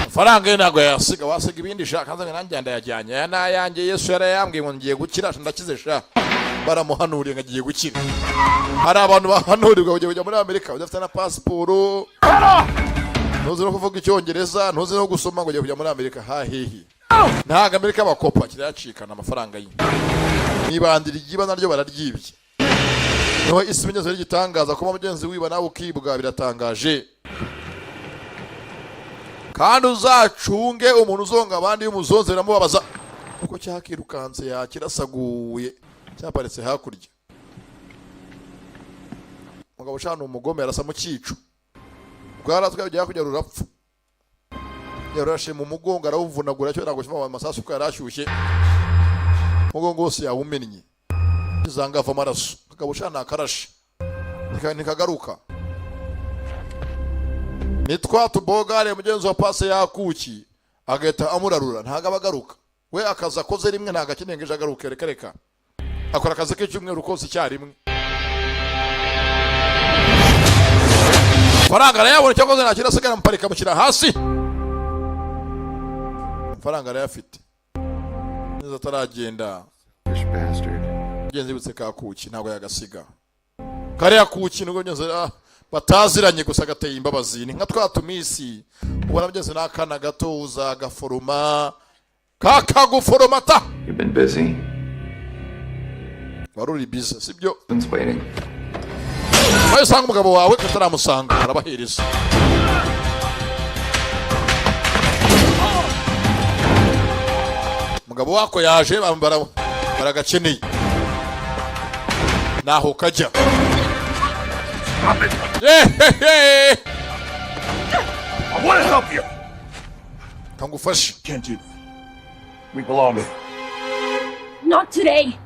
A: Faranga nago yasiga wasiga ibindi shaka nzanga nanjye ndayajyanye nayanjye Yesu yarayambwiye ngo ngiye gukira ndakize sha baramuhanuriye ngagiye gukira. Hari abantu bahanurirwa kujya muri Amerika udafite na passport ntuzi no kuvuga icyongereza ntuzi no gusoma ngo kujya muri Amerika hahehe ntaga Amerika bakopa kiracikana amafaranga y'inka nibandira igiba naryo bararyibye niho isimenyezo rigitangaza ko mugenzi wiba nawe ukibwa biratangaje. Kandi uzacunge umuntu uzonga abandi y'umuzonze namubabaza uko cyakirukanze yakirasaguye cyaparetse hakurya. Mugabo shano umugome arasa mu cyicu. Bwaratwe bya kujya rurapfu. Yarashe mu mugongo arawuvunagura cyo ntago cyuma amasasu ko yarashyushye. Mugongo wose yawumennye. Izanga ava amaraso. Mugabo shana akarashe. Nikagaruka. Nitwa tubogare mugenzi wa pase yakuki agahita amurarura ntaga bagaruka we akaza koze rimwe ntaga kinengeje agaruka reka akora akazi k'icyumweru kose icyarimwe. Faranga arayabona cyakoze nakira asigara muparika mushyira hasi. Faranga arayafite. Neza ataragenda. Genzi butse kakuki ntabwo yagasiga. Kare akuki nugo nyoze bataziranye gusa gateye imbabazi ni nka twatumisi ubona byose nakana gato uza gaforoma kakaguforomata.
P: You've been busy.
A: Waruri busy sibyo?
P: Been waiting.
A: Wayo sanga umugabo wawe kataramusanga arabahereza. Mugabo wako yaje bambara baragakeneye. Naho kajya. I
H: want to help you.
A: Kangufashe.
H: Can't do that. We belong.
D: Not today.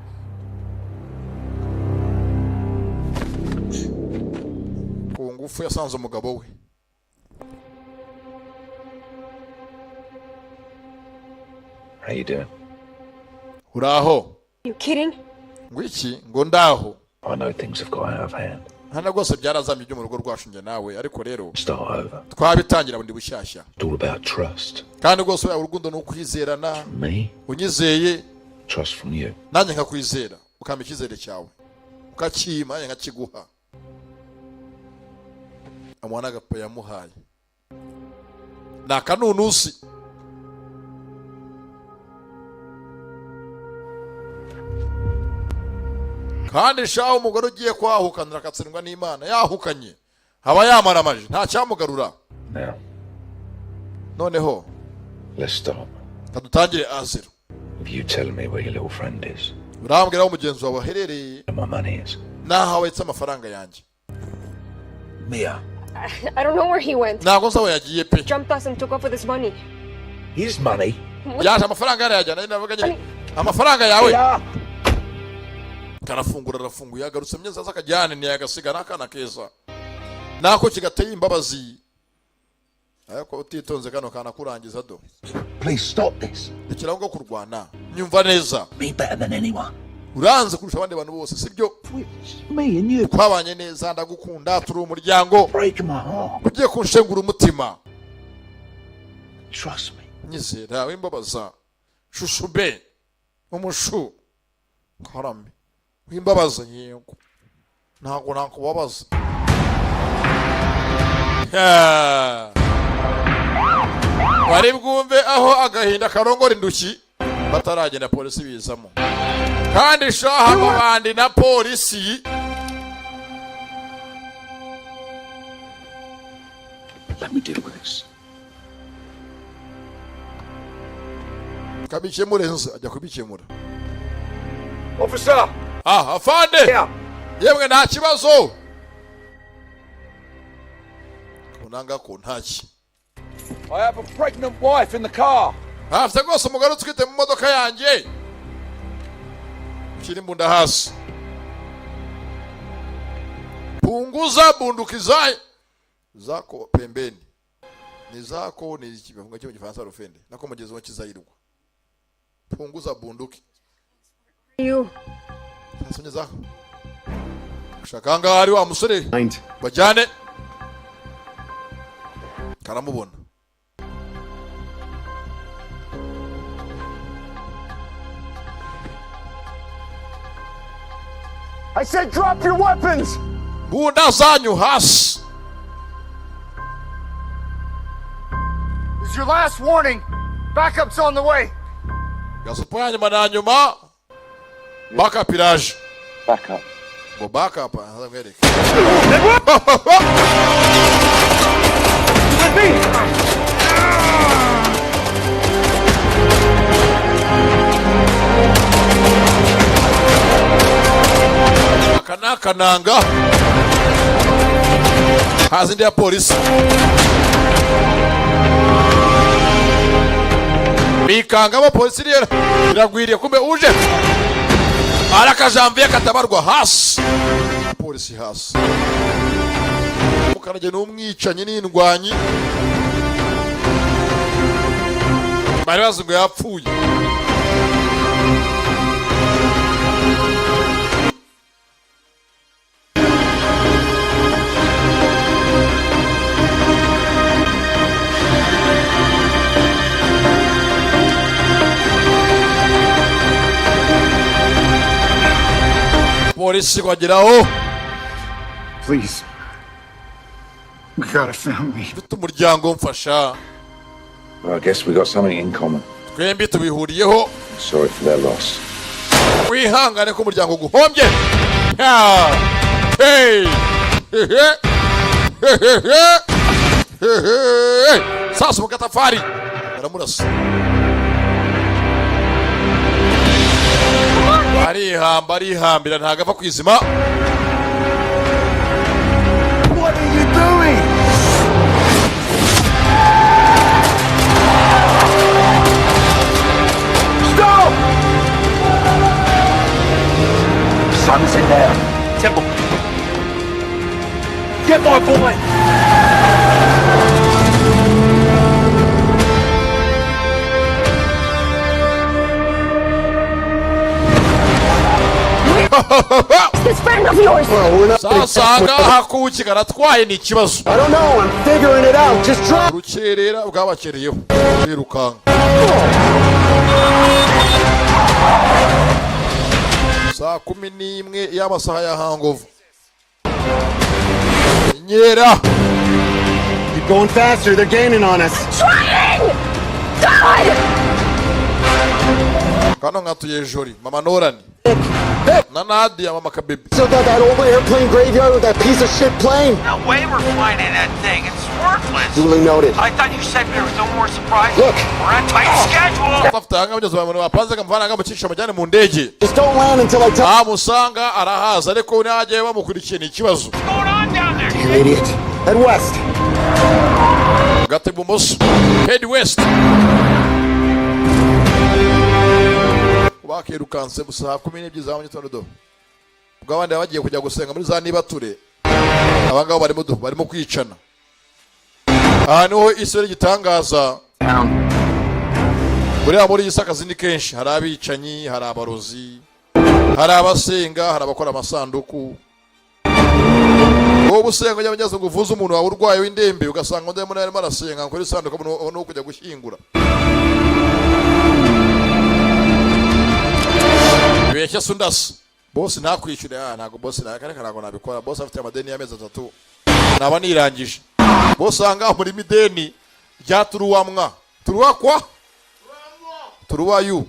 A: Ku ngufu yasanze umugabo we.
C: How you doing?
A: Uraho?
N: You kidding?
A: Ngwiki ngo ndaho.
C: I know things have got out of hand.
A: Hana gose byarazamye byo mu rugo rwacu nge nawe ariko rero
C: Start over.
A: twabitangira bundi bushyashya.
C: It's all about trust.
A: Kandi gose urukundo no kwizerana.
C: Me?
A: Unyizeye.
C: Trust from you.
A: Nanjye nkakwizera ukamba ikizere cyawe. Ukakima yanga kiguha. Amwana agapa yamuhaye. Na kanunusi. Kandi shaho umugore ugiye kwahukanira akatsindwa n'Imana yahukanye haba yamaramaje nta cyamugarura.
C: Now.
A: Noneho
C: Let's start.
A: Kadutangire azero.
C: With you telling me where your little friend is.
A: Urambwira umugenzi wawe aherereye.
C: And my money is.
A: Nahawe itse amafaranga yanjye.
C: Mia.
N: I don't know where he went.
A: Ntago nsawe yagiye pe.
N: Jumped us and took off with his money.
C: His money?
A: Yaje amafaranga yarajyana navuga nyine. Amafaranga yawe. Karafungura rafunguye agarutse myenza zakajyane ni yagasiga nakana keza. Nako kigateye imbabazi. Ayako utitonze kano kana kurangiza do.
C: Please stop this.
A: Ndikira ngo kurwana. Nyumva neza.
C: Me better than anyone.
A: Uranze kurusha abandi bantu bose sibyo?
C: Me and you.
A: Twabanye neza ndagukunda turi umuryango.
C: Break my heart.
A: Ugiye kunshengura umutima.
C: Trust me.
A: Nyizera wimbabaza. Shushube. Umushu. Karame. Wimbabaza yego. Ntago nakubabaza. Wari bwumve aho agahinda karongora induki bataragenda polisi bizamo. Kandi shaha abandi na polisi.
C: Let me deal with this.
A: Kabikemure nze ajya kubikemura.
H: Officer!
A: Afande! Yemwe nta kibazo. Kunanga ko ntaki.
H: I have a pregnant wife in the car.
A: Afite gose umugore utwite mu modoka yanjye. Kiri mbunda hasi. Punguza bundukizaye. Zako pembeni. Ni zako ni ikifunga cyo mu Gifaransa rufende. Nako mugezi wa kizayirwa. Punguza bunduki.
N: You.
A: Sonye zako. Shakanga hari wa musore. Bajane. Karamubona.
K: I said drop your weapons!
A: Bunda zanyu hasi.
K: This is your last warning. Backup's on the way.
A: Gasupo ya nyuma na nyuma. Backup iraje.
L: Backup.
A: Go backup. Amerika. Kananga. Hazindi ya polisi. Bikanga polisi rero iragwiriye kumbe uje. Arakajambiye katabarwa hasi. Polisi hasi. Mukarage n'umwicanye n'indwanyi. Bari bazungu yapfuye. polisi kwageraho.
K: Please. We got a family.
A: Mfite umuryango mfasha.
C: Well, I guess we got something in common.
A: Twembi tubihuriyeho.
C: Sorry for their loss.
A: Wihangane ko umuryango guhombye. Hey. Sasa mukatafari. Aramurasa. Arihambira ntago ava kwizima.
K: What are you doing? Stop!
C: Son's in there.
O: Temple. Get my boy!
D: This friend of yours.
A: Sasanga hakuki garatwaye ni kibazo.
K: I don't know, I'm figuring it out. Just try.
A: Rukerera bwabakereyeho. Birukanga. Saa 11 y'amasaha ya hangover. Nyera.
K: Keep going faster, they're gaining on us.
D: Trying! God!
A: Kano ngatuye jori. Mama Norani. Na Nadia mama kabibi.
K: Still got that old airplane graveyard with that piece of shit plane?
P: No way we're flying in that thing. It's worthless.
K: Duly noted.
P: I thought you said there was no more surprises.
K: Look.
P: We're on tight schedule.
A: Tafutanga mugeze bamwe bapanze kamvana ngamucisha mujyane mu ndege.
K: Just don't land until I tell.
A: Musanga arahaza ariko naje bamukurikiye ni kibazo.
P: What's going on down there?
K: You idiot. Head west.
A: Gate bumoso. Head west. Bakirukanse busa 12 za mugitondo. Ubwabandi bagiye kujya gusenga muri za nibature. Abangabo barimo kwicana. Aha niho isore gitangaza. Buriya muri isakazi ni kenshi hari abicanyi, hari abarozi, hari abasenga, hari abakora amasanduku. Wowe usenga nyamugeze ngo uvuze umuntu wawe urwaye w'indembe ugasanga undi muri arimo arasenga kuri sanduku no kujya gushyingura. Beshya sundasi. Boss ntakwishyure ntago boss nakarekana nabikora. Boss afite amadeni y'amezi 3. Naba nirangije. Boss anga muri mideni ryaturuwamwa. Turuwa kwa? Turuwa yu.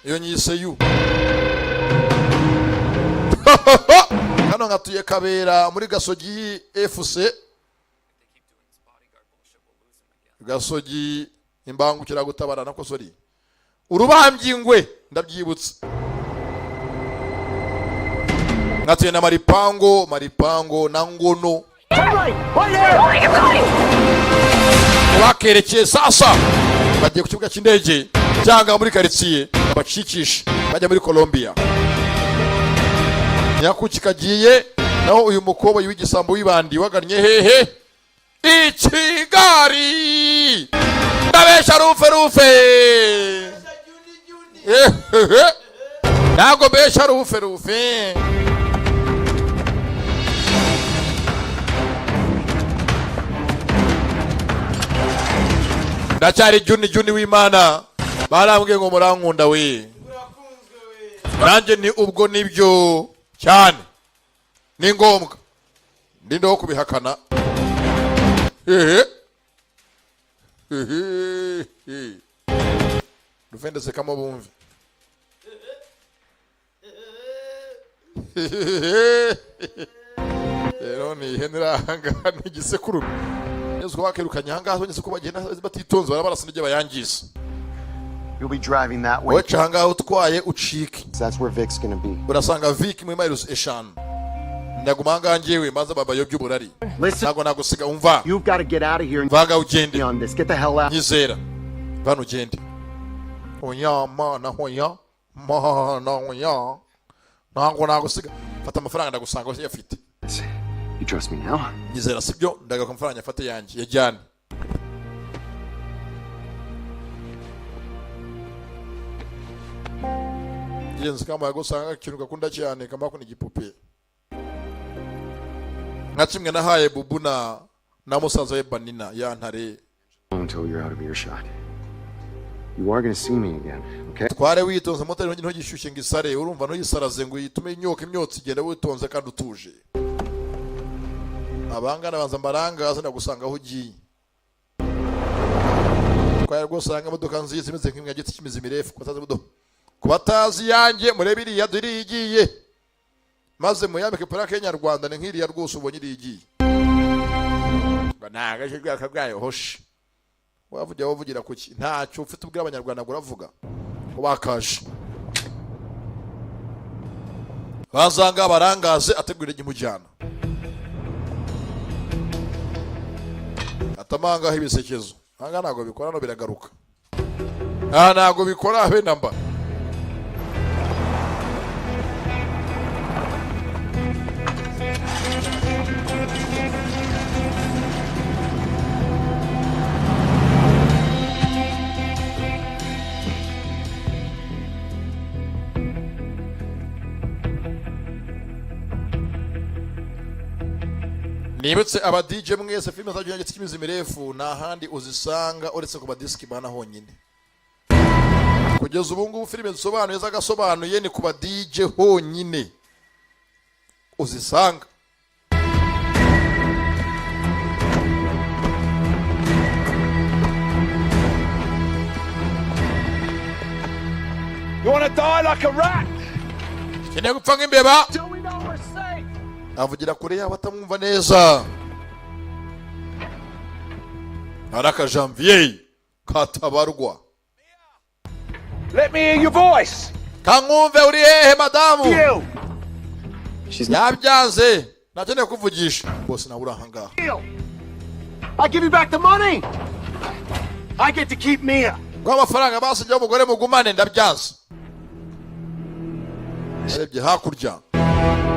A: Iyo nyise yu. Hano ngatuye Kabera muri Gasogi FC. Gasogi imbangukira gutabara nako sori. Urubambye ingwe ndabyibutse. Ngatuye na Maripango na Ngono. Bakerekeye sasa bagiye ku kibuga cy'indege cyangwa muri quartier bacikisha bajya muri Colombia. Nyakuki kagiye naho uyu mukobwa w'igisambo wibandi wagannye hehe i Kigali. Ndabesha rufe nago besha rufe ndacyari juni w'Imana barambwiye ngo murankunda we nanjye ni ubwo nibyo cyane ni ngombwa ndindo kubihakana Rufende se kama bumve Eroni henera hanga n'igisekuru Yesu wakirukanye hanga abanyese ko bagenda batitonze barabarasinde bayangiza
J: You'll be driving that way.
A: Wacha hanga utwaye ucike
J: That's where Vic's going to be.
A: Urasanga Vic mu miles 5 Ndagumanga ngewe maze baba yobyo burari Nago nagusiga umva
J: You've got to get out of here and
A: vaga ugende
J: on this. Get the hell out.
A: Nyizera Vano ugende Oya mana hoya mana hoya Nago nagusiga fata amafaranga ndagusanga wose yafite
J: You trust me now?
A: Nyizera sibyo ndaga amafaranga afate yanjye yajyane Yenzi kama yagosanga kintu gakunda cyane kama ko ni gipupe Ngachimwe nahaye Bubuna na musaza we Banina ya ntare
J: Until you're out of earshot. You are going to see me again, okay?
A: tware witonze motari ntugishyushye ngo isare urumva ntuyisaraze ngo yitume imyotsi igenda witonze kandi utuje. Abangana banza mbarangaza ndagusanga aho ugiye. Tware rwose anga imodoka nziza imeze nk'imwe giti kimizi mirefu kwataza budo. Kubatazi yanjye murebiri yadiri igiye. Maze muyambike parake y'Nyarwanda ni nk'iriya rwose ubonye iri igiye. Banaga je bwakabwayo hoshi. Wavugira kuki ntacyo ufite ubwira abanyarwanda guravuga. Ubakaje. Bazanga barangaze ategurira igimujyana. Atamanga hibisekezo. Anga nago bikora no biragaruka. Nago bikora abe namba. Nibutse aba DJ mwese filime za Giti Kimizi mirefu na handi uzisanga uretse ku badiski bana honyine. Kugeza ubu ngubu filime zisobanuye zagasobanuye ni ku ba DJ honyine uzisanga.
H: You want to die like a rat?
A: Kene gupfa nk'imbeba. Avugira kure yabo atamwumva neza. Araka Janvier katabarwa.
H: Let me hear your voice.
A: Kankumve uri hehe madamu? Yabyanze. Natene kuvugisha. Bose nawe urahanga.
K: I give you back the money. I get to keep Mia.
A: Kwa mafaranga basije umugore mugumane ndabyanze. Arebye hakurya.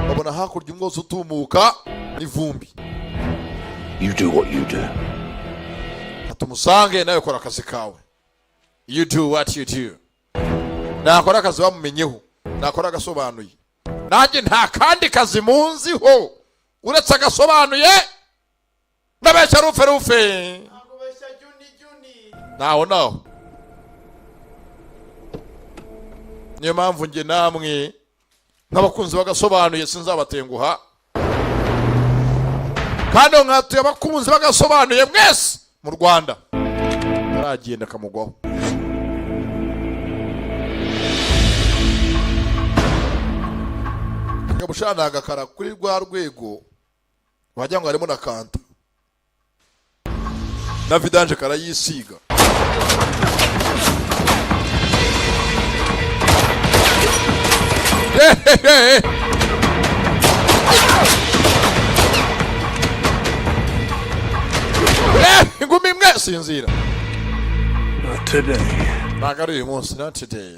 A: Babona hakurya umwose utumuka n'ivumbi.
C: You do what you do.
A: Atumusange nawe kora akazi kawe. You do what you do. Nakora akazi bamumenyeho. Nakora agasobanuye. Nanjye nta kandi kazi munziho. Uretse agasobanuye. Ndabeshya rufe. Nakubeshya juni. Naho. Niyo mpamvu nge namwe n'abakunzi bagasobanuye sinzabatenguha. Kandi nkatuye abakunzi bagasobanuye mwese mu Rwanda. Aragenda kamugwaho. Ngabushana agakara kuri rwa rwego wajya ngo arimo nakanta. Davidanje karayisiga. Ngumi mwe sinzira.
C: Not today.
A: Nagari uyu munsi, not today.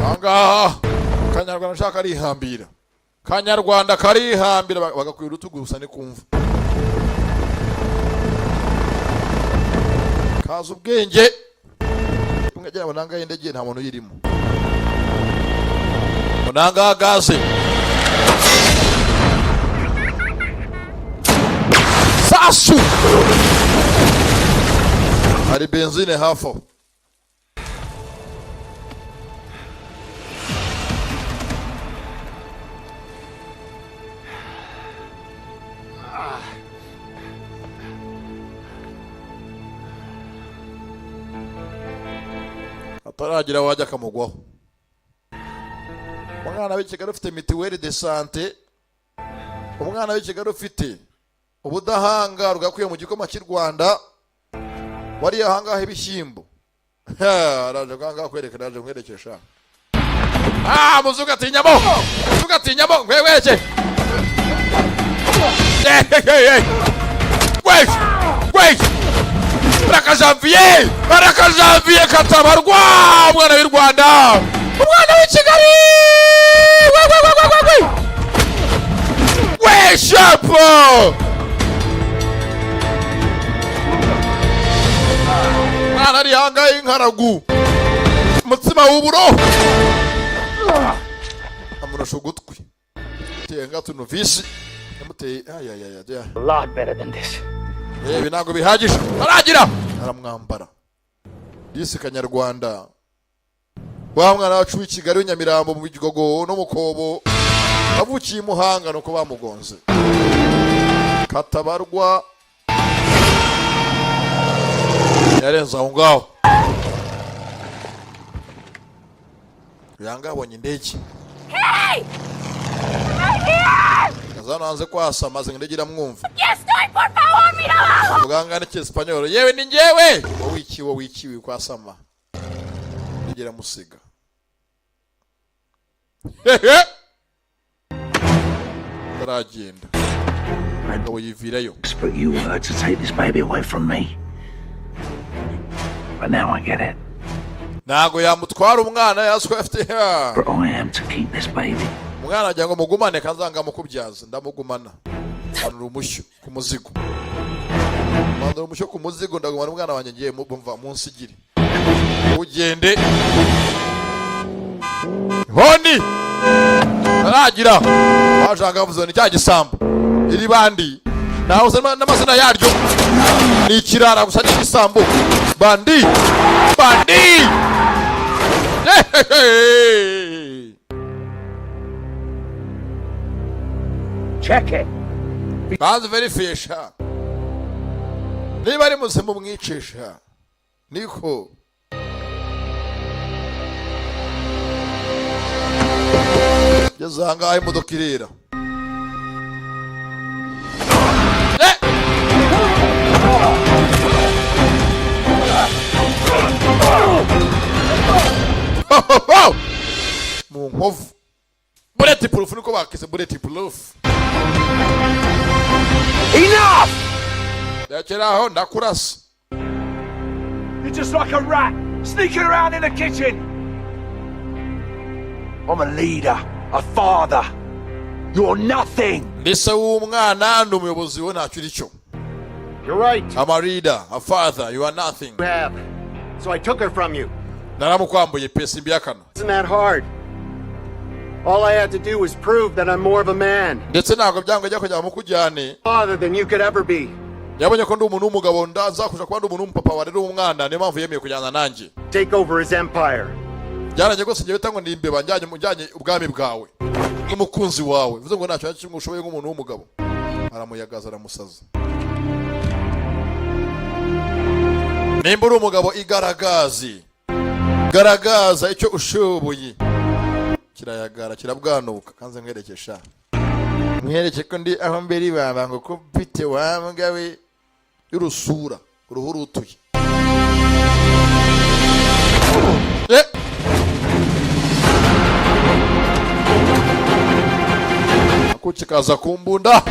A: Anga Kanyarwanda nshaka arihambira. Kanyarwanda karihambira bagakwira urutugu gusa ni kumva. Kaza ubwenge. Ngajya bananga yendege nta muntu yirimo. Munanga gaze. Sasu. Hari benzine hapo. Ataragira wajya kamugwaho. Umwana w'Ikigali ufite mituweli de sante. Umwana w'Ikigali ufite ubudahangarwa kuye mu gikoma cy'u Rwanda. Wari ahangahe ibishyimbo. Araje kanga kwerekana araje mwerekesha. Muzuga atinyamo. Muzuga atinyamo ngweke. Wait. Baraka Janvier katabarwa mwana w'u Rwanda. Umwana w'Ikigali. We shapo. Mwana ari hanga inkaragu. Mutsima w'uburo. yamufashe ugutwi tenga tunuvisi yamuteye
C: A lot better than this.
A: ibi ntabwo bihagije aragira aramwambara disi Kanyarwanda wa mwana wacu w'i Kigali w'Nyamirambo mu Bigogo no mu Kobo avukiye Muhanga nuko bamugonze Katabarwa yarenza aho ngaho yanga abonye indege
D: Hey! Right here!
A: kazana hanze kwasa maze indege iramwumva
D: Yes, estoy, por favor, mira abajo!
A: muganga ni cy'Espanyol yewe ni ngewe wikiwe kwasama indege iramusiga aragenda ngo yivirayo
C: But you were to take this baby away from me. But now I get it.
A: Nago yamutwara umwana yaswe afite
C: But I am to keep this baby.
A: umwana ajya ngo mugumane kazanga mukubyaza ndamugumana anura umushyo ku muzigo mandura umushyo ku muzigo ndagumana umwana wanjye ngiye mumva munsi giri ugende honi aragira bajanga bavuze ni cya gisambo iri bandi naho n'amazina yaryo ni kirara gusa ni gisambo bandi
C: Check it.
A: Banze verifisha niba ari muzima umwicisha niko yazanga imodoka irera mu nkovu bulletproof niko bakize bulletproof
H: Enough!
A: yakeraho ndakurasa
H: You're just like a rat, sneaking around in the kitchen. I'm a leader, a father. You're nothing.
A: ndetse w'umwana ndi umuyobozi we ntacyo uri cyo.
J: You're right.
A: I'm a leader, a father, you are nothing.
J: You have. So I took her from you.
A: naramukwambuye pesi mbyakana.
J: Isn't that hard? All I had to do was prove that I'm more of a man.
A: ndetse ntabwo byanga ajya kujya mukujyane.
J: Father than you could ever be.
A: yabonye ko ndi umuntu w'umugabo ndazakuja kuba ndi umuntu w'umupapa warera umwana niyo mpamvu yemeye kujyana nanjye.
J: Take over his empire.
A: byaranye rwose ngewe tango ndi imbeba njyanye ubwami bwawe n'umukunzi wawe bivuze ngo ntacyo kimwe ushoboye nk'umuntu w'umugabo. aramuyagaza aramusaza. nimba uri umugabo garagaza icyo ushoboye. kirayagara kirabwanuka kanze mwerekesha mwereke ko ndi aho mbere ibamba ngo ko bite wambwawe y'urusura uruhu rutuye. akukikaza kumbunda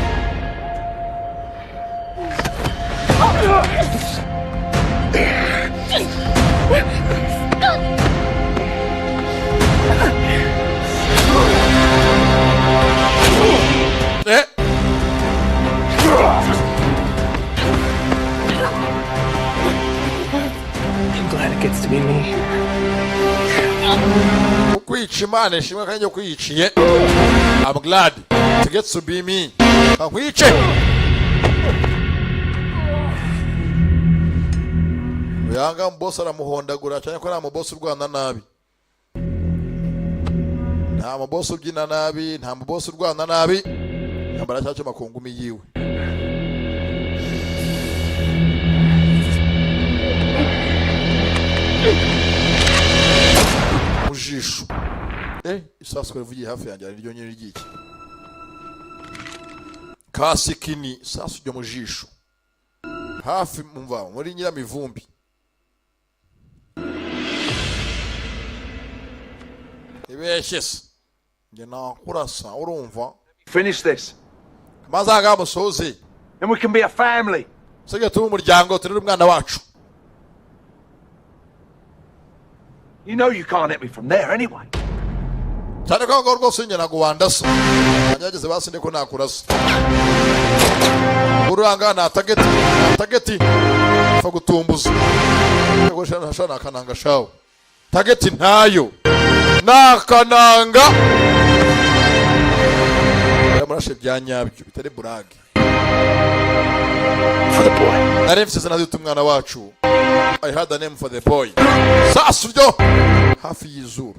E: I'm glad it gets to be me.
A: kwica imana ishimwe kandi kwiyiciye. I'm glad it gets to be me. Kakwice yanga mboss aramuhondagura cyane ko nta muboss urwana nabi. nta muboss ubyina nabi, nta muboss urwana nabi. yambara cyacu makungumi yiwe. mujisho isasu rivugiye hafi yanjye ari ryo nyine ryiki. kasikini isasu ryo mujisho hafi mumva muri Nyiramivumbi. ibeshese nge nakurasa urumva.
H: Finish this.
A: mazaga musoze
H: and we can be a family.
A: sege tuba umuryango turere umwana wacu.
H: You know you can't hit me from there anyway.
A: cyane ko ngo rwose nge nago wandasa anyageze basinde ko nakurasa. uranga na tageti fa gutumbuza ngo shana kananga shawo tageti ntayo nakananga yamurashe bya nyabyo bitari burage.
C: For the boy.
A: Naremfise zanazita umwana wacu. I had a name for the boy. Sasubyo hafi y'izuru.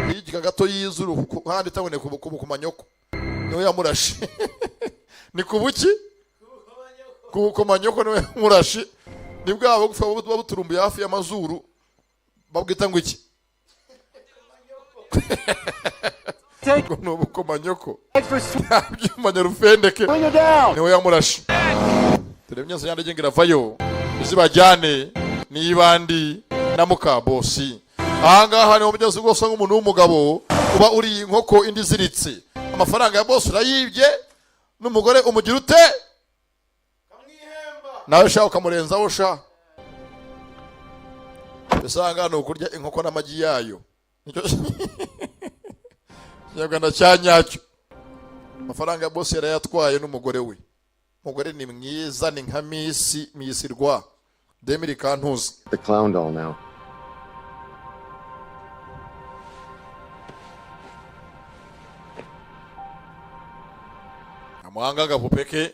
A: Hirya gato y'izuru kandi tabone ku manyoko. Niwe yamurashe. Ni kubuki? Ku manyoko niwe yamurashe. Nibwo abo gufa babuturumbuye hafi y'amazuru. Babwita ngo iki? Take no bukomanyoko. Byumanya rufendeke. Niwe yamurashe. Turemye zanyande gengira vayo. Izibajyane nibandi na mukabosi. Ahangaha ni umugezi gose nk'umuntu w'umugabo uba uri inkoko indi ziritse. Amafaranga ya boss urayibye n'umugore umugira ute? Nawe sha ukamurenzaho sha. Bisanga no kurya inkoko n'amagi yayo. Nyaganda cyanyacyo. Amafaranga ya boss yarayatwaye n'umugore we. Umugore ni mwiza ni nka misirwa. Demiri kantuzi.
Q: The clown doll now.
A: Amuhanga gapupeke.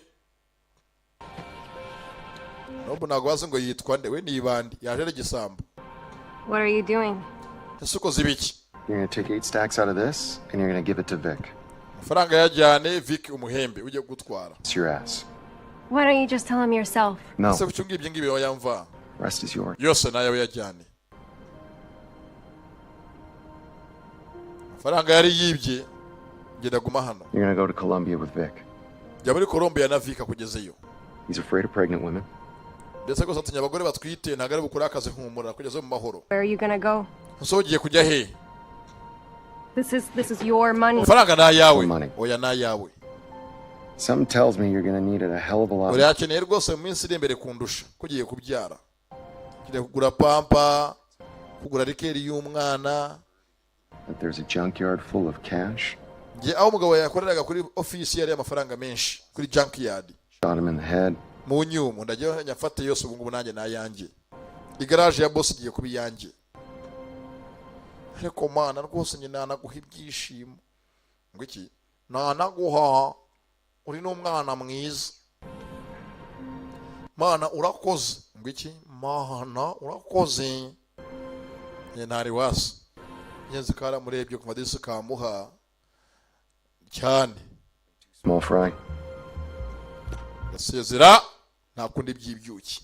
A: Nobu nagwaze ngo yitwa nde we nibandi yaje gisambo.
M: What are you doing?
A: Isuko zibiki.
Q: You're going to take 8 stacks out of this and you're going to give it to Vic.
A: Faranga yajyane Vic umuhembe uje gutwara.
Q: It's your ass.
M: Why don't you just tell him yourself?
Q: No.
A: Se kuchungibye ngibe oyamva.
Q: Rest is yours.
A: Yose nayo yajyane. Faranga yari yibye ngenda guma hano.
Q: You're going to go to Colombia with Vic.
A: Jabari Colombia na Vic akugezeyo.
Q: He's afraid of pregnant women.
A: Ndetse ko satinya abagore batwite ntagare bukura akaze nkumura kugeza mu mahoro.
M: Where are you going to go?
A: Nsogiye kujya he?
M: This is your money.
A: Faranga na yawe. Oya na yawe.
Q: Something tells me you're going to need it a hell of a lot.
A: Uri akeneye rwose mu minsi iri imbere kundusha kugiye kubyara. Kire kugura pampa, kugura rikeri y'umwana.
Q: That there's a junkyard full of cash.
A: Nge aho umugabo yakoreraga kuri office yari amafaranga menshi kuri junkyard.
Q: Shot him in the head.
A: Mu nyumu ndagiye nyafate yose ubungu nanjye nayanjye. Igarage ya boss igiye kubi yanjye. Ariko mana rwose nyina naguha ibyishimo. Ngo iki? Naguha uri n'umwana mwiza. Mana urakoze. Ngo iki? Mana urakoze. Ye ntari wasi. Yenze kara murebye ku madisi kamuha. Cyane.
Q: Small fry.
A: Yasezera ntakundi by'ibyuki.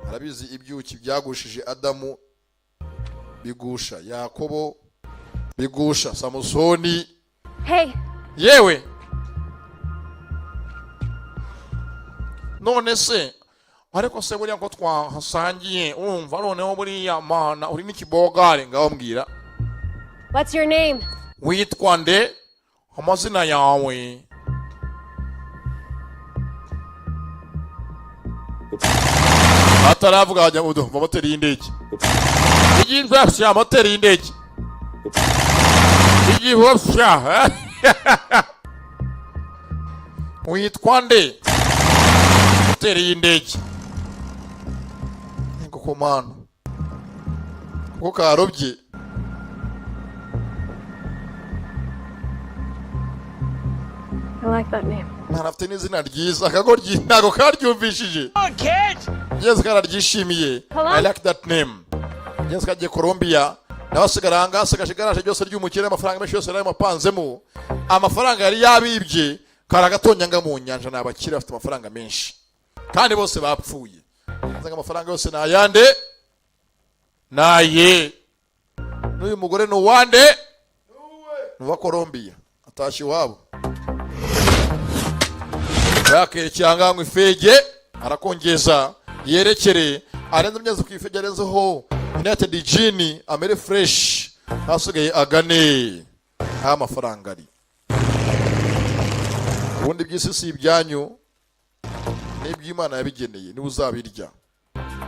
A: Arabizi ibyuki byagushije Adamu bigusha Yakobo bigusha Samusoni.
M: Hey.
A: Yewe. None se ariko se buriya ko twahasangiye urumva noneho buriya mana uri n'ikibogare ngaho mbwira.
M: What's your name?
A: Witwa nde? Amazina yawe. Ataravuga ajya mu moteri y'indege. Igizafya moteri y'indege. Igihofya. Witwa nde? Moteri y'indege. Ngo komana. Ngo karobye.
M: I like that name.
A: Ntarafite n'izina ryiza akagoryi ntago karyumvishije. Yes kararyishimiye. I like that name. Yes kagiye Colombia. Nabasigaranga asigashigaraje byose ry'umukire amafaranga menshi yose nayo mapanzemo. Amafaranga yari yabibye karagatonyanga mu nyanja nabakire afite amafaranga menshi. Kandi bose bapfuye. Azanga amafaranga yose nayande. Naye. N'uyu mugore no wande. Nuwa Colombia. Atashi wabo. Yake cyanga ngo ifege arakongeza yerekere arenze mnyeze ku ifege arenzeho United Gin amere fresh hasigaye agane ha mafaranga ari ubundi by'isi ibyanyu n'iby'Imana yabigeneye ni uzabirya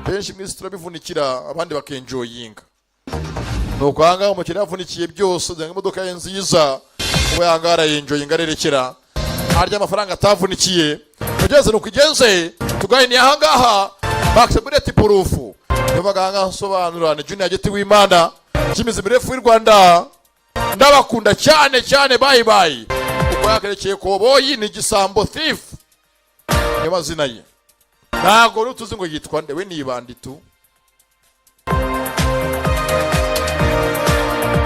A: benshi mwisi turabivunikira abandi bakenjoyinga nuko hanga umukire yavunikiye byose danga imodoka ye nziza kuba yangara yenjoyinga rerekera arya amafaranga atavunikiye tugeze no kugenze tugayini ahangaha baksebureti purufu yabaganga sobanurane Junior Giti w'Imana kimizi mirefu y'u Rwanda ndabakunda cyane cyane bye bye. Uko yakerekeye Koboyi ni Gisambo Thief ni mazina ye. Ntago rutuzi ngo yitwa nde, we ni bandi tu.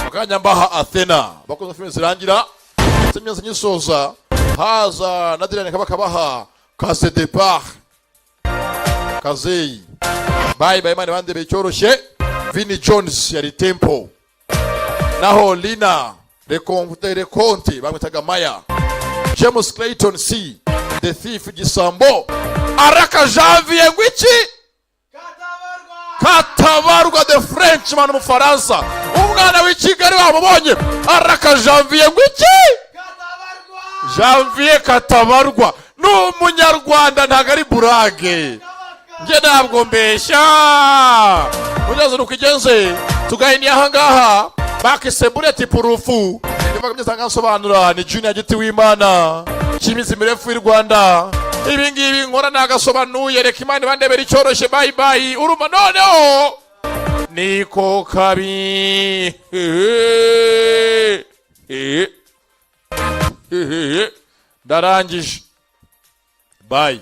A: Akanya mbaha Athena bakoze filime zirangira semyanze nyisoza haza Nadirane kabakabaha Case Départ Kazei bye bye mane bande becyoroshye. Vinnie Jones yari Tempo naho Lina Leconte bamwitaga Maya. James Clayton C The Thief Gisambo Araka Janvier ngwiki Katabarwa the Frenchman mu Faransa umwana w'Ikigali wamubonye Araka Janvier ngwiki Janvier Katabarwa n'umunyarwanda ntago ari burage nge ntabwo mbeshya ujaze nukigenze tugahiniye ahangaha bakise bullet proof niba kamyeza ngasobanura ni Junior Giti w'Imana kimizi mirefu y'u Rwanda ibi ngibi nkora nagasobanuye reka Imana bandebera icyoroshye bye bye uruma noneho niko kabi darangije bye.